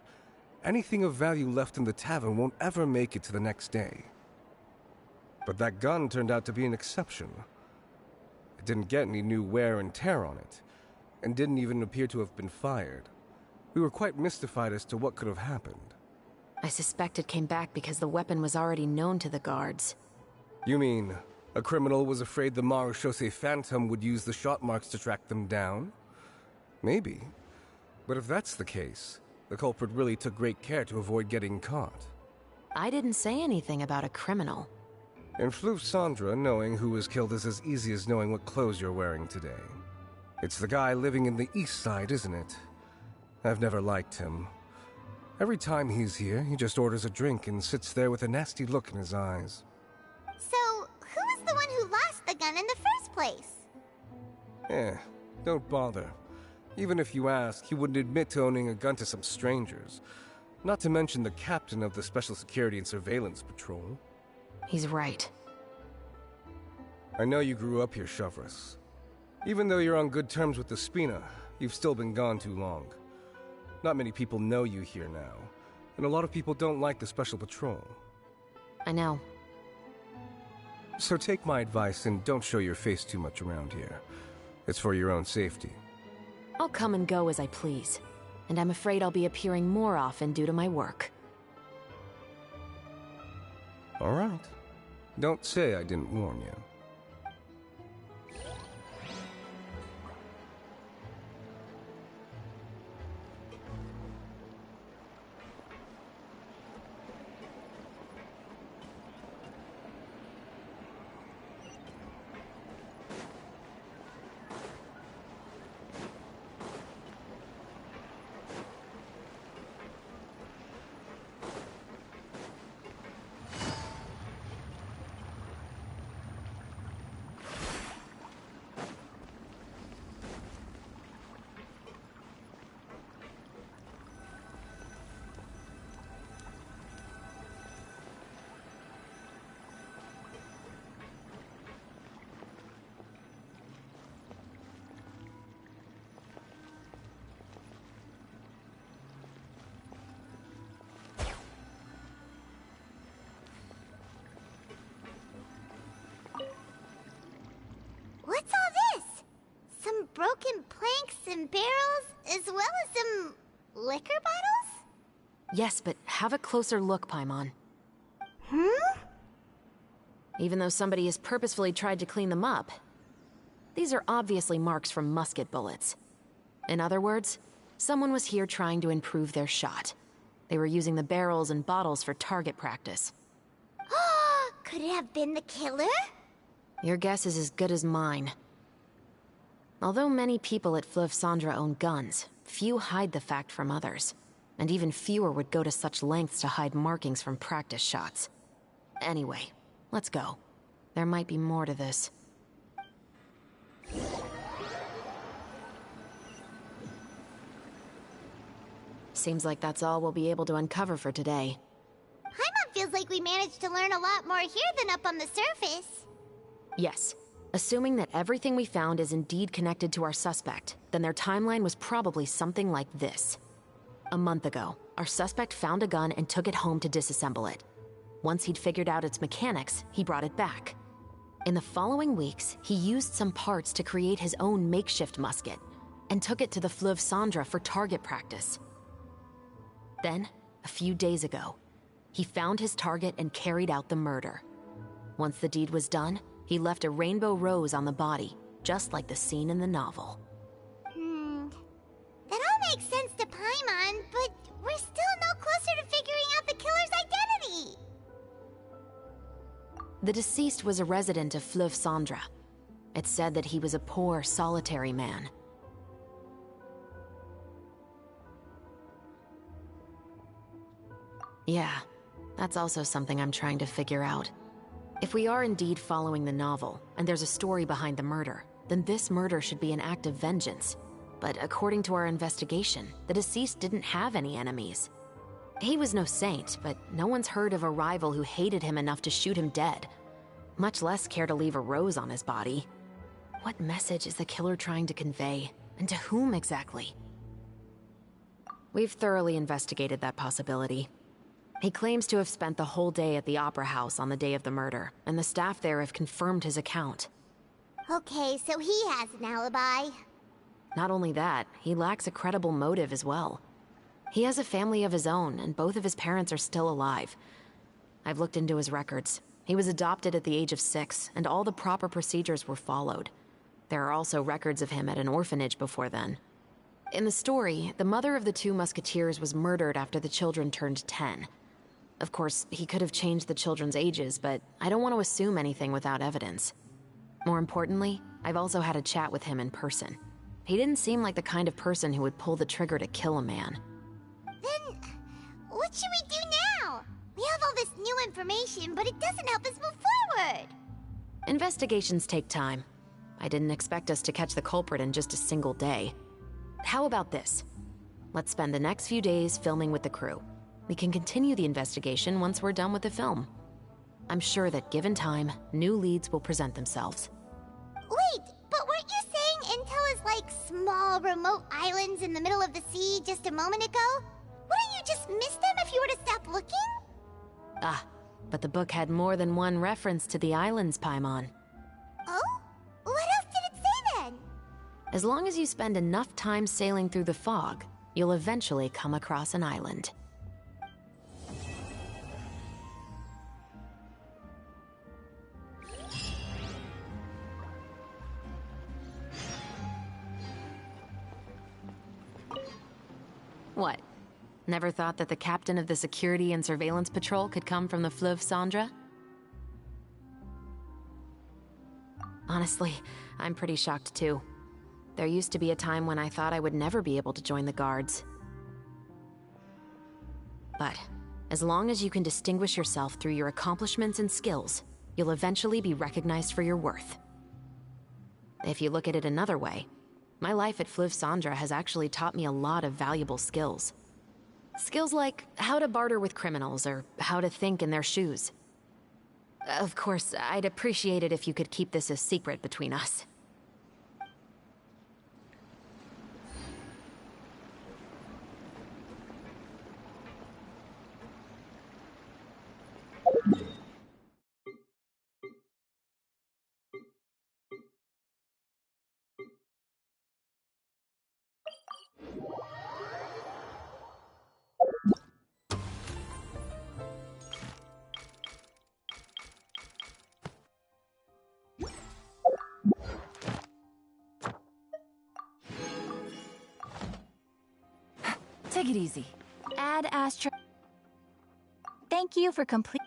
Anything of value left in the tavern won't ever make it to the next day. But that gun turned out to be an exception. It didn't get any new wear and tear on it, and didn't even appear to have been fired. We were quite mystified as to what could have happened. I suspect it came back because the weapon was already known to the guards. You mean, a criminal was afraid the Marechaussee Phantom would use the shot marks to track them down? Maybe. But if that's the case, the culprit really took great care to avoid getting caught. I didn't say anything about a criminal. In Fleuve Cendre, knowing who was killed is as easy as knowing what clothes you're wearing today. It's the guy living in the east side, isn't it? I've never liked him. Every time he's here, he just orders a drink and sits there with a nasty look in his eyes. So, who was the one who lost the gun in the first place? Don't bother. Even if you ask, he wouldn't admit to owning a gun to some strangers. Not to mention the captain of the Special Security and Surveillance Patrol. He's right. I know you grew up here, Chevres. Even though you're on good terms with the Spina, you've still been gone too long. Not many people know you here now, and a lot of people don't like the Special Patrol. I know. So take my advice and don't show your face too much around here. It's for your own safety. I'll come and go as I please, and I'm afraid I'll be appearing more often due to my work. All right. Don't say I didn't warn you. What's all this? Some broken planks and barrels, as well as some liquor bottles? Yes, but have a closer look, Paimon. Even though somebody has purposefully tried to clean them up, these are obviously marks from musket bullets. In other words, someone was here trying to improve their shot. They were using the barrels and bottles for target practice. Could it have been the killer? Your guess is as good as mine. Although many people at Fleuve Cendres own guns, few hide the fact from others. And even fewer would go to such lengths to hide markings from practice shots. Anyway, let's go. There might be more to this. Seems like that's all we'll be able to uncover for today. Paimon feels like we managed to learn a lot more here than up on the surface. Yes. Assuming that everything we found is indeed connected to our suspect, then their timeline was probably something like this. A month ago, our suspect found a gun and took it home to disassemble it. Once he'd figured out its mechanics, he brought it back. In the following weeks, he used some parts to create his own makeshift musket, and took it to the Fleuve Cendres for target practice. Then, a few days ago, he found his target and carried out the murder. Once the deed was done, he left a rainbow rose on the body, just like the scene in the novel. That all makes sense to Paimon, but we're still no closer to figuring out the killer's identity. The deceased was a resident of Fleuve Cendres. It's said that he was a poor, solitary man. Yeah, that's also something I'm trying to figure out. If we are indeed following the novel, and there's a story behind the murder, then this murder should be an act of vengeance. But according to our investigation, the deceased didn't have any enemies. He was no saint, but no one's heard of a rival who hated him enough to shoot him dead, much less care to leave a rose on his body. What message is the killer trying to convey, and to whom exactly? We've thoroughly investigated that possibility. He claims to have spent the whole day at the Opera House on the day of the murder, and the staff there have confirmed his account. Okay, so he has an alibi. Not only that, he lacks a credible motive as well. He has a family of his own, and both of his parents are still alive. I've looked into his records. He was adopted at the age of 6, and all the proper procedures were followed. There are also records of him at an orphanage before then. In the story, the mother of the 2 musketeers was murdered after the children turned 10. Of course, he could have changed the children's ages, but I don't want to assume anything without evidence. More importantly, I've also had a chat with him in person. He didn't seem like the kind of person who would pull the trigger to kill a man. Then, what should we do now? We have all this new information, but it doesn't help us move forward. Investigations take time. I didn't expect us to catch the culprit in just a single day. How about this? Let's spend the next few days filming with the crew. We can continue the investigation once we're done with the film. I'm sure that given time, new leads will present themselves. Wait, but weren't you saying Intel is like small, remote islands in the middle of the sea just a moment ago? Wouldn't you just miss them if you were to stop looking? Ah, but the book had more than one reference to the islands, Paimon. Oh? What else did it say then? As long as you spend enough time sailing through the fog, you'll eventually come across an island. What? Never thought that the captain of the security and surveillance patrol could come from the Fleuve Cendra? Honestly, I'm pretty shocked too. There used to be a time when I thought I would never be able to join the guards. But as long as you can distinguish yourself through your accomplishments and skills, you'll eventually be recognized for your worth. If you look at it another way, my life at Fleuve Cendra has actually taught me a lot of valuable skills. Skills like how to barter with criminals or how to think in their shoes. Of course, I'd appreciate it if you could keep this a secret between us. Take it easy. Add Astra. Thank you for complete.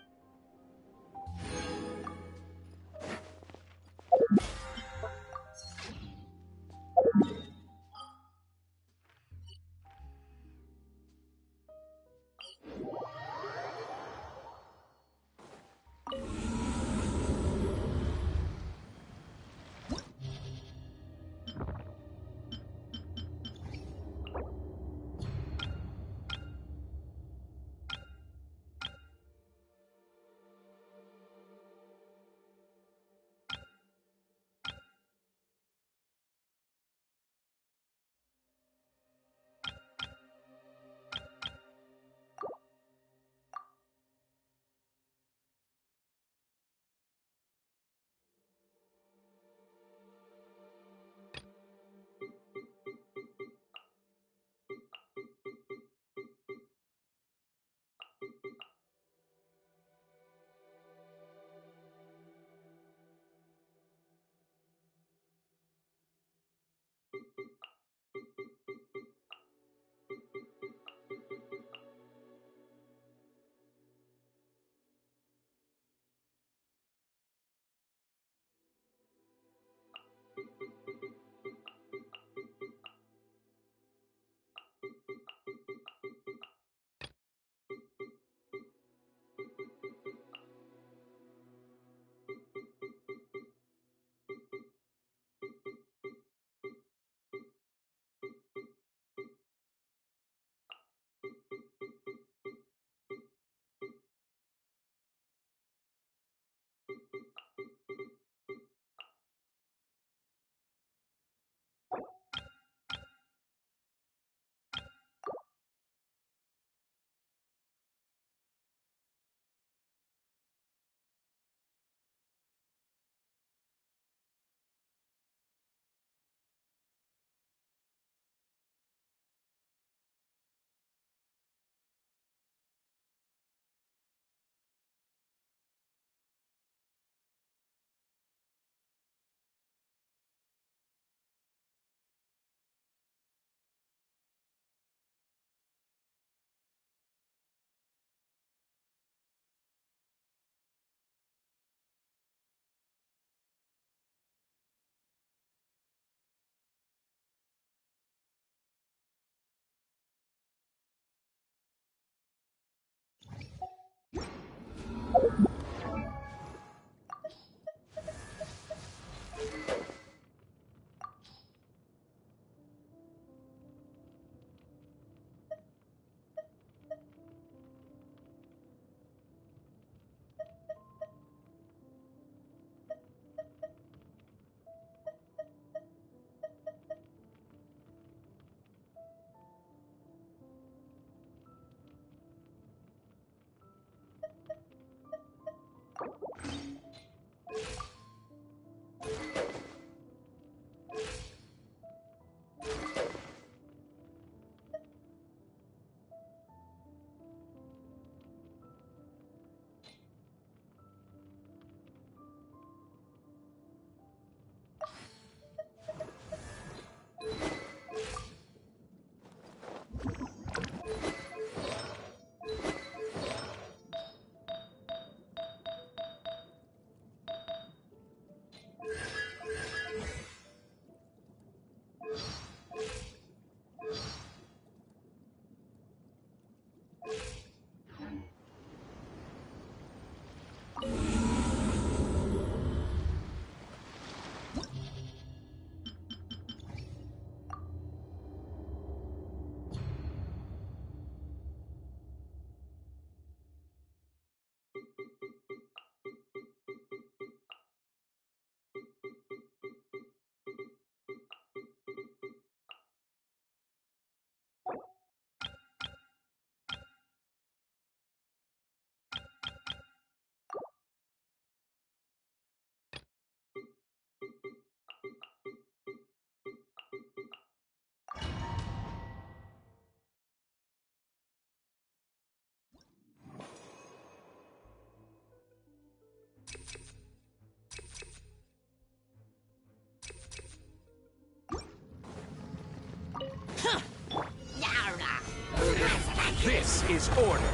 is order.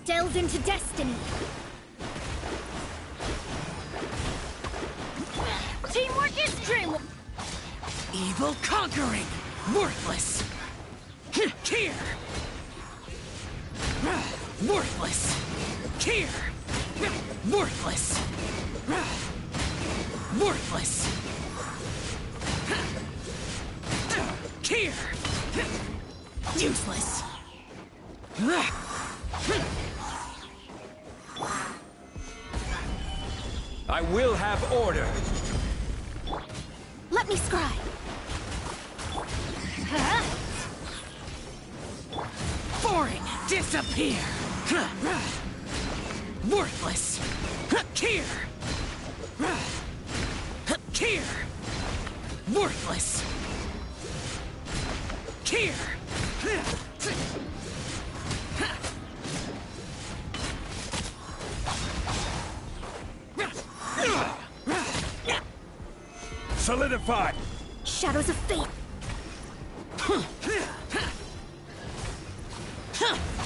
Delve into destiny. Teamwork is dream. Evil conquering. Worthless. Here. Worthless. Here. Worthless. Worthless. Here. Useless. I will have order. Let me scry. Boring. Disappear. Worthless. Here. Here. Worthless. Here. Solidify. Shadows of fate.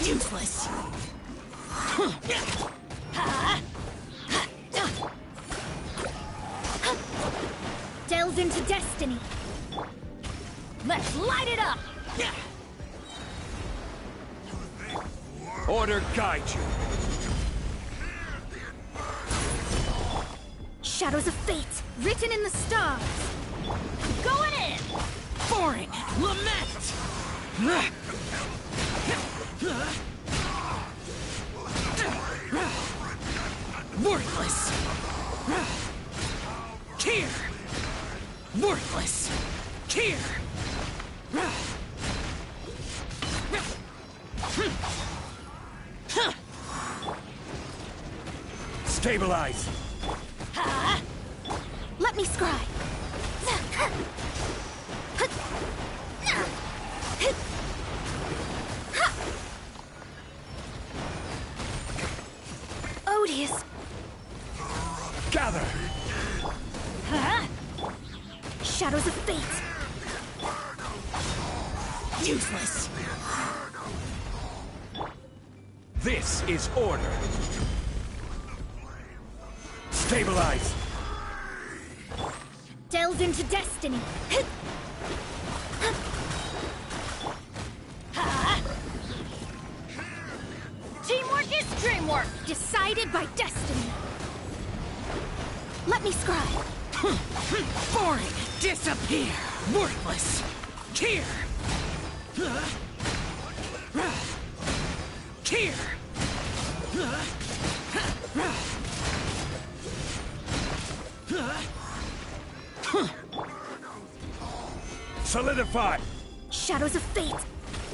Useless. Delve into destiny. Let's light it up. Order guide you. Shadows of fate, written in the stars. Going in. Boring. Lament. Worthless. Here. Worthless. Here. Stabilize. Let me scry. Odious. Gather. Shadows of fate. Useless. This is order. Stabilize. Delve into destiny. Teamwork is dreamwork, decided by destiny. Let me scry. Boring. Disappear. Worthless. Here. Here. Solidify. Shadows of fate.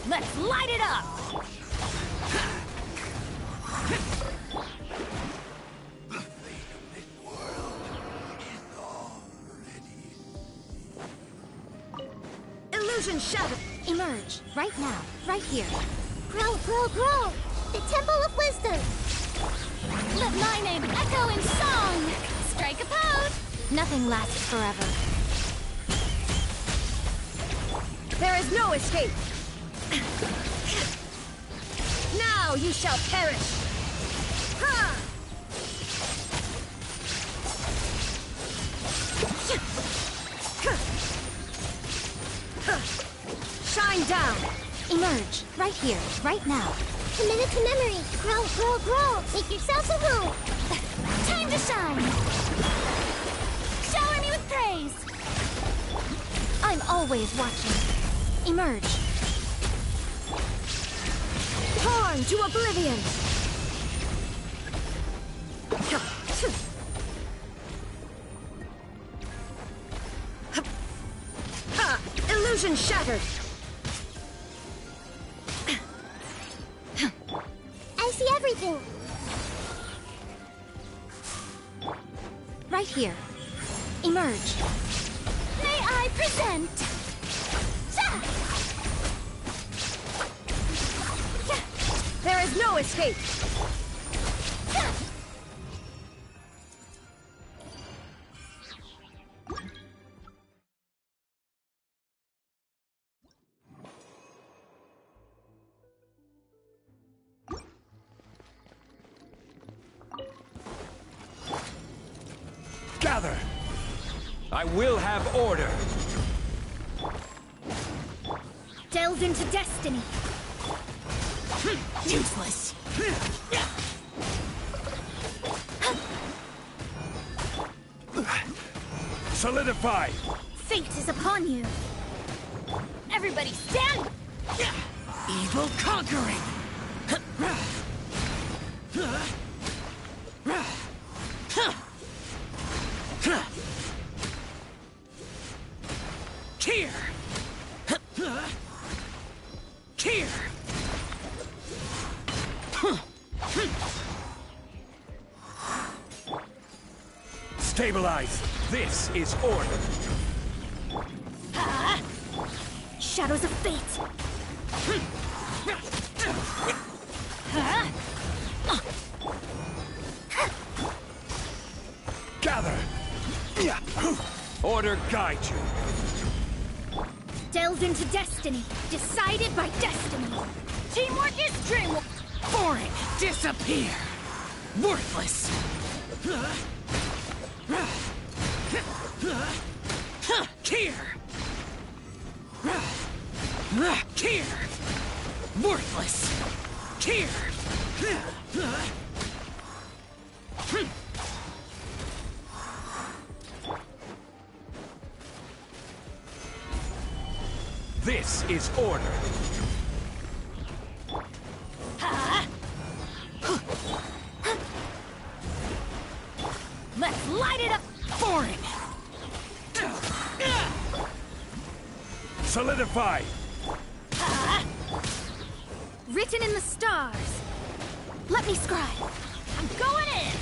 Let's light it up. Illusion shadow. Emerge. Right now. Right here. Grow, grow, grow! The Temple of Wisdom! Let my name echo in song. Strike a pose. Nothing lasts forever. There is no escape. Now you shall perish. Ha! Shine down. Emerge. Right here. Right now. Committed to memory! Grow, grow, grow! Make yourself a home! Time to shine. Shower me with praise. I'm always watching. Emerge. Torn to oblivion. Ha! Illusion shattered. I see everything! Right here. Emerge. May I present? There is no escape. Gather! I will have order! Delve into destiny. Useless! Solidify! Fate is upon you. Everybody stand! Evil conquering! Here! Here! Stabilize! This is order! Shadows of fate. Gather! Order guide you! Delve into destiny. Decided by destiny. Teamwork is dreamwork. Boring! Disappear! Worthless! Here! Here! Worthless! Here! This is order! Let's light it up. Boring! Solidify! Written in the stars. Let me scribe. I'm going in.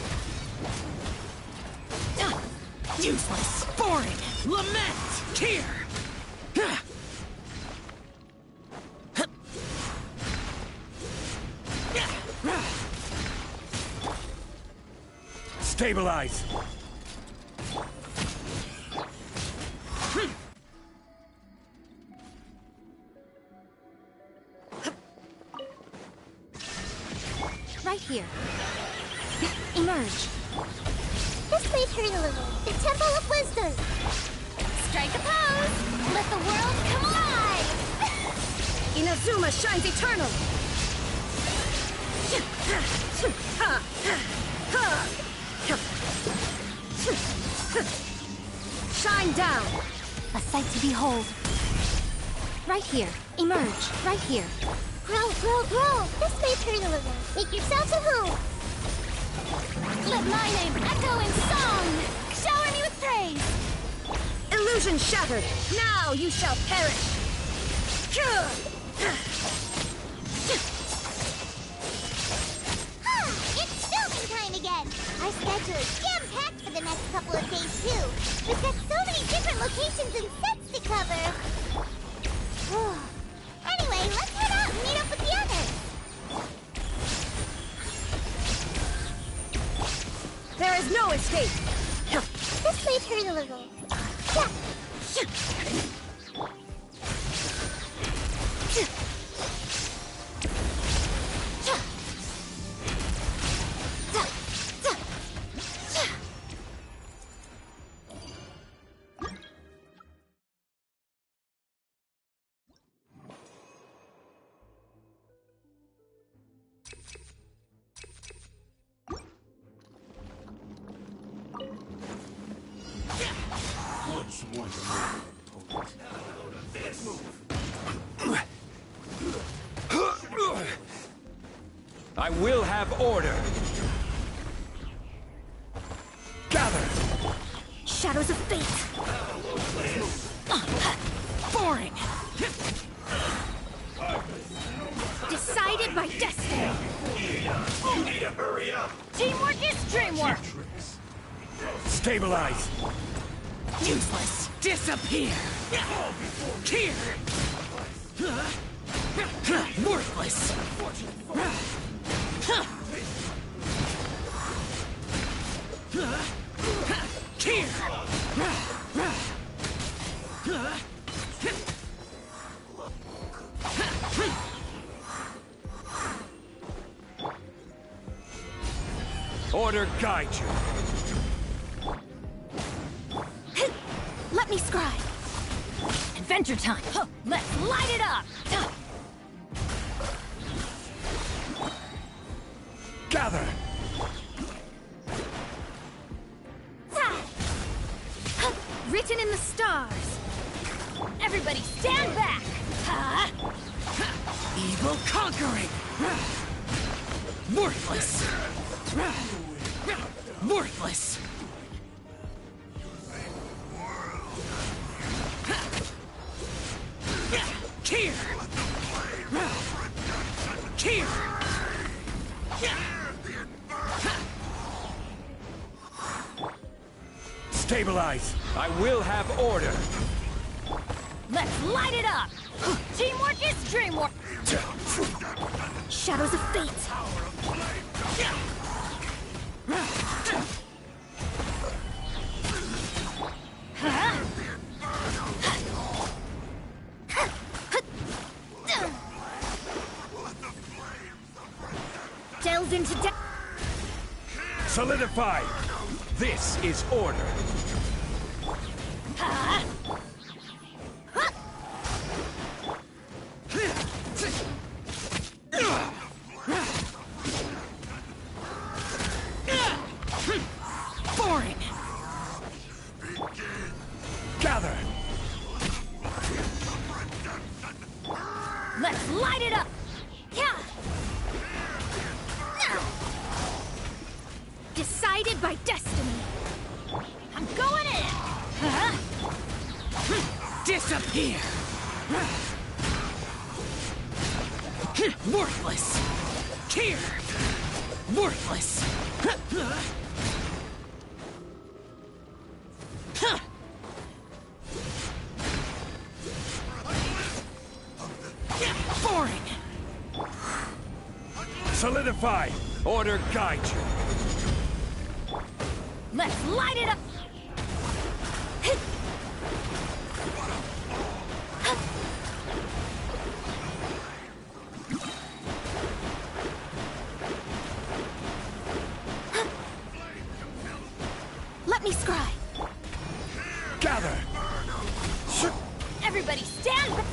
Useless! Boring! Lament! Here! Stabilize! Right here. Emerge. This may hurt a little. The Temple of Wisdom. Strike a pose. Let the world come alive. Inazuma shines eternal. Shine down. A sight to behold. Right here. Emerge. Right here. Grow, grow, grow. This may turn a little. Make yourselves at home. Let my name echo in song. Shower me with praise. Illusion shattered. Now you shall perish. It's filming time again. Our schedule is jam-packed for the next couple of days, too. We've got so many different locations and sets to cover. Anyway, let's head out and meet up with the others. There is no escape. This may hurt a little. I will have order! Gather! Shadows of fate! Boring! Decided by destiny! Need to hurry up! Teamwork is dreamwork! Stabilize! Useless! Disappear! Here! Worthless! Here! Order guide you! me scry. Adventure time. Let's light it up. Gather! Written in the stars. Everybody stand back. Evil conquering! Worthless! Worthless! Here! Here! Stabilize! I will have order! Let's light it up. Teamwork is dreamwork. Shadows of fate. Delve into Solidify! This is order! boring. Gather! Let's light it up. Yeah. Decided by destiny. I'm going in. Disappear! Worthless! Here! Worthless! Boring! Solidify! Order guide you! Let's light it up. Let me scry. Gather! Everybody stand back.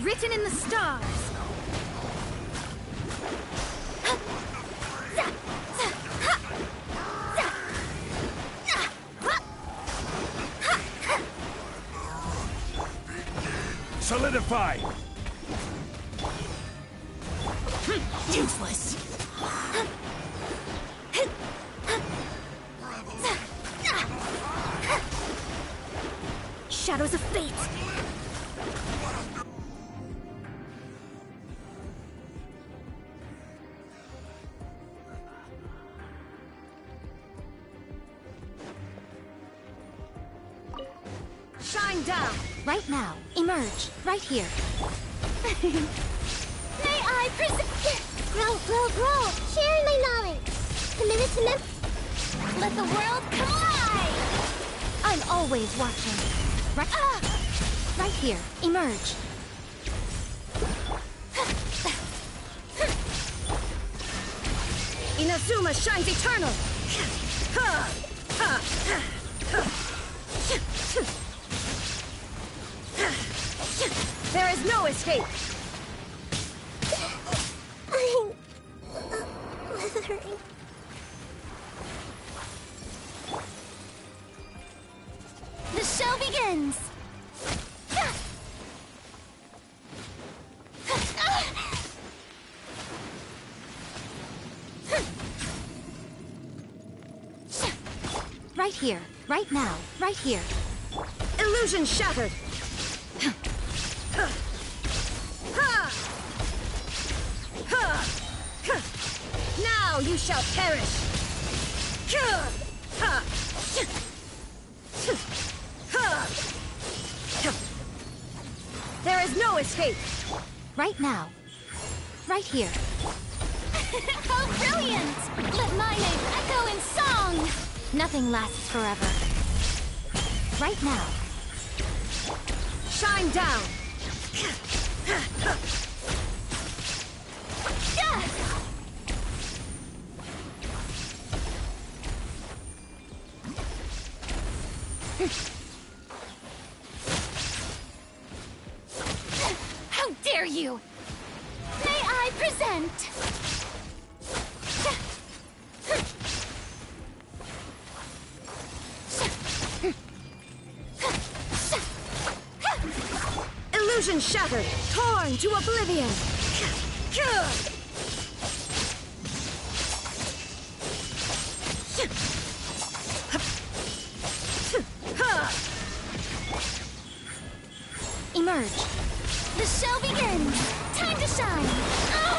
Written in the stars. Solidify! Useless. Shadows of fate. Shine down. Right now. Emerge. Right here. May I present? Grow, grow, grow. Share my knowledge. Committed to Let the world collide. I'm always watching. Right here. Emerge. Inazuma shines eternal. There is no escape. I'm withering. The show begins. Right here, right now, right here. Illusion shattered. Now you shall perish. There is no escape. Right now. Right here. How brilliant! Let my name echo in song! Nothing lasts forever. Right now. Shine down! you? May I present? Illusion shattered, torn to oblivion. Emerge. The show begins. Time to shine. Ah!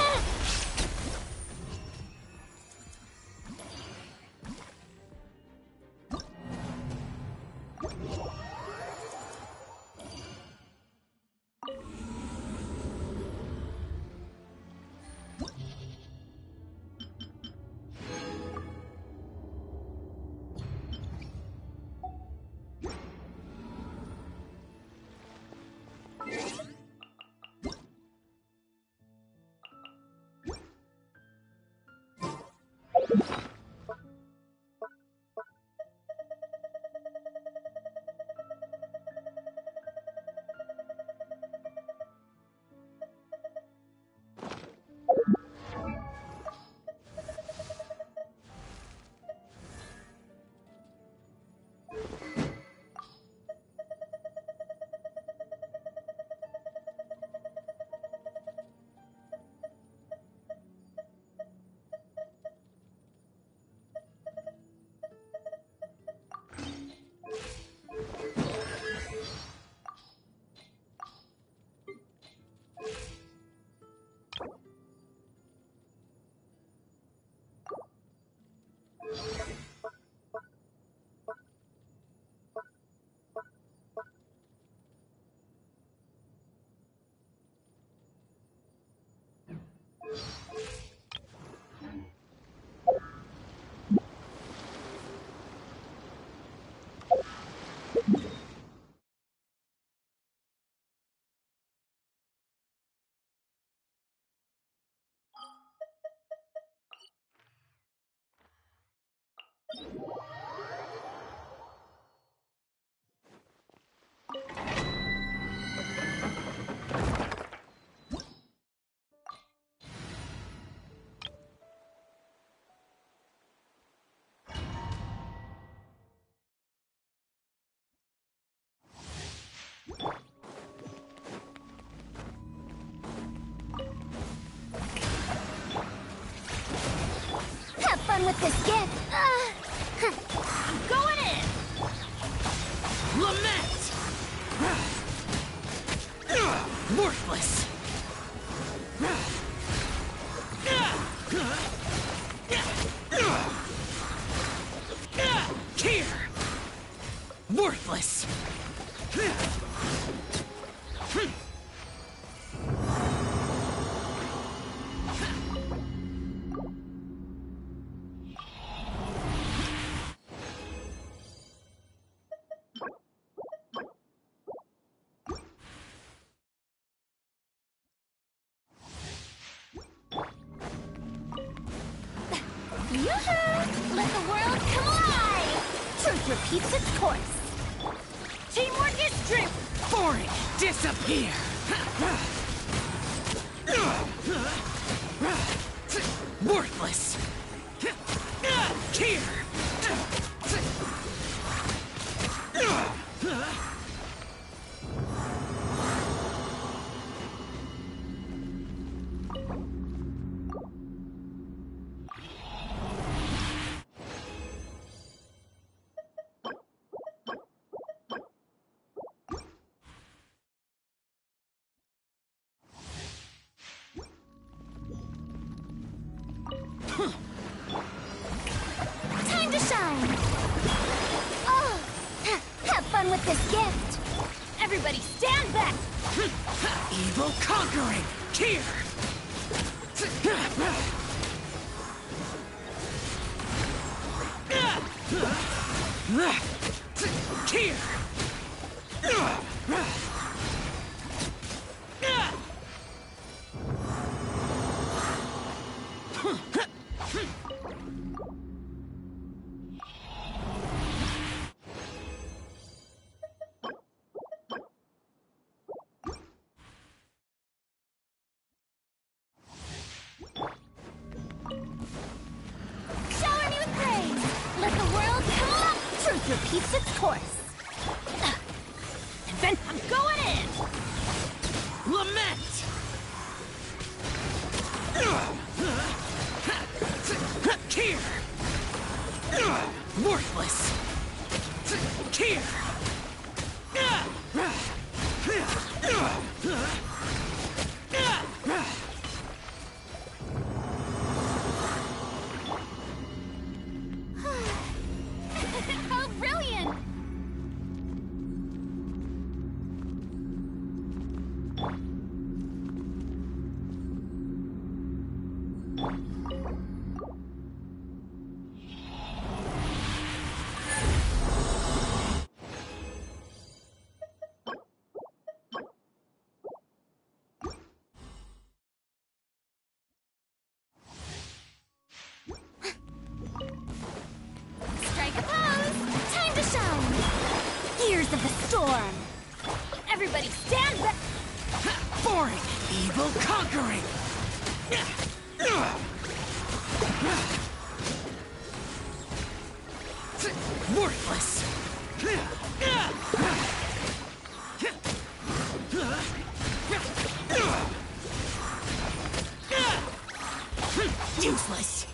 Have fun with this gift. I'm going in. Lament! Worthless! Here! Worthless! Yoo-hoo! Let the world come alive! Truth repeats its course. Teamwork is strength! Foreign! Disappear! Worthless! Here! Time to shine! Oh! Have fun with this gift! Everybody stand back! Evil conquering! Here! Here! repeats its course. And then I'm going in! Lament! Here! Worthless! Here! How brilliant! Strike a pose! Time to shine! Gears of the storm! Everybody stand back! Boring! Evil conquering! Worthless! Useless!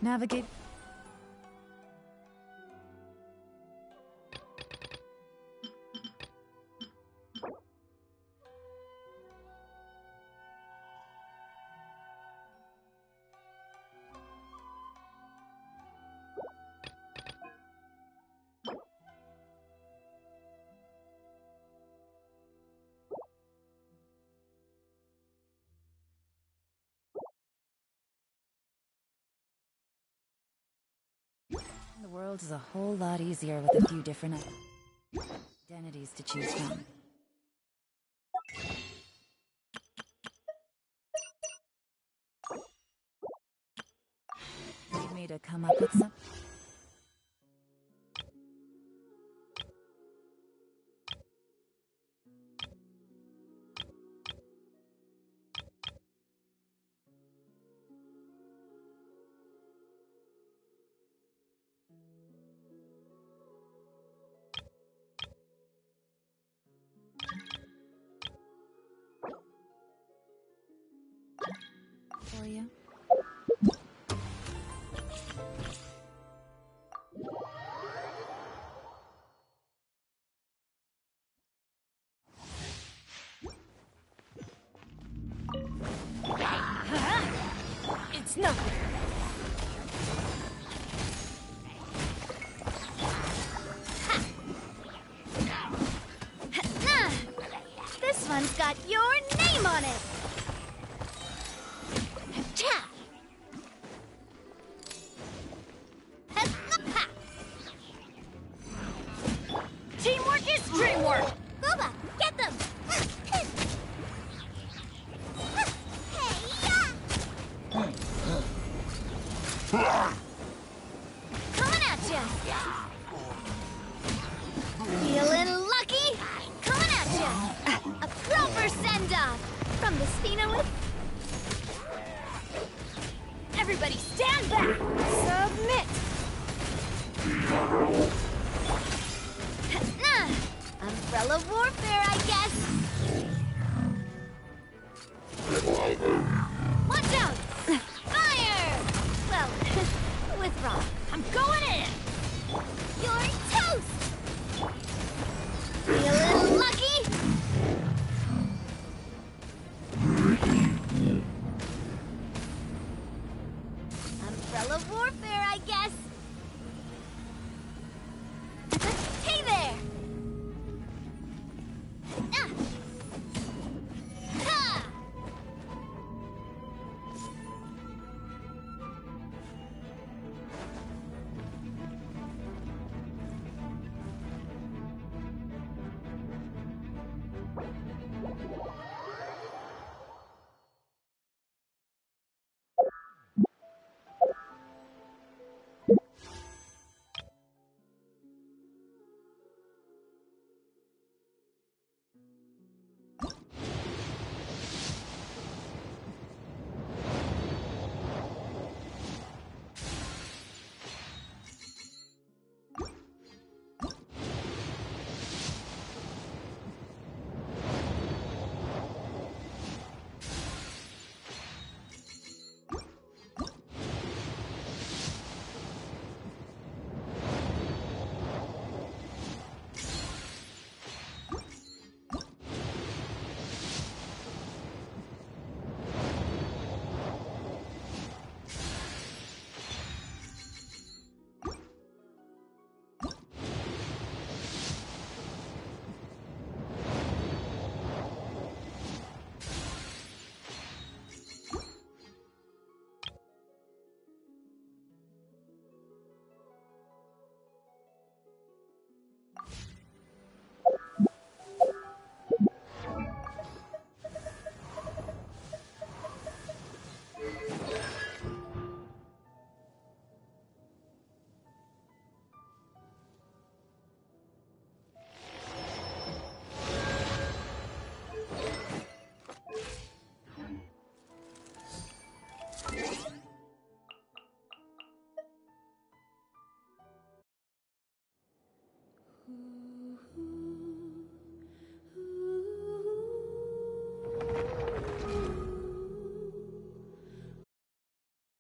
Navigate. The world is a whole lot easier with a few different identities to choose from. Need me to come up with some? For you. one's got your name on it! Cha! Teamwork is dreamwork! Boba, get them! Coming at ya! Feeling lucky? Coming at ya! A proper send-off from the Spino. Everybody stand back! Submit! Umbrella warfare, I guess!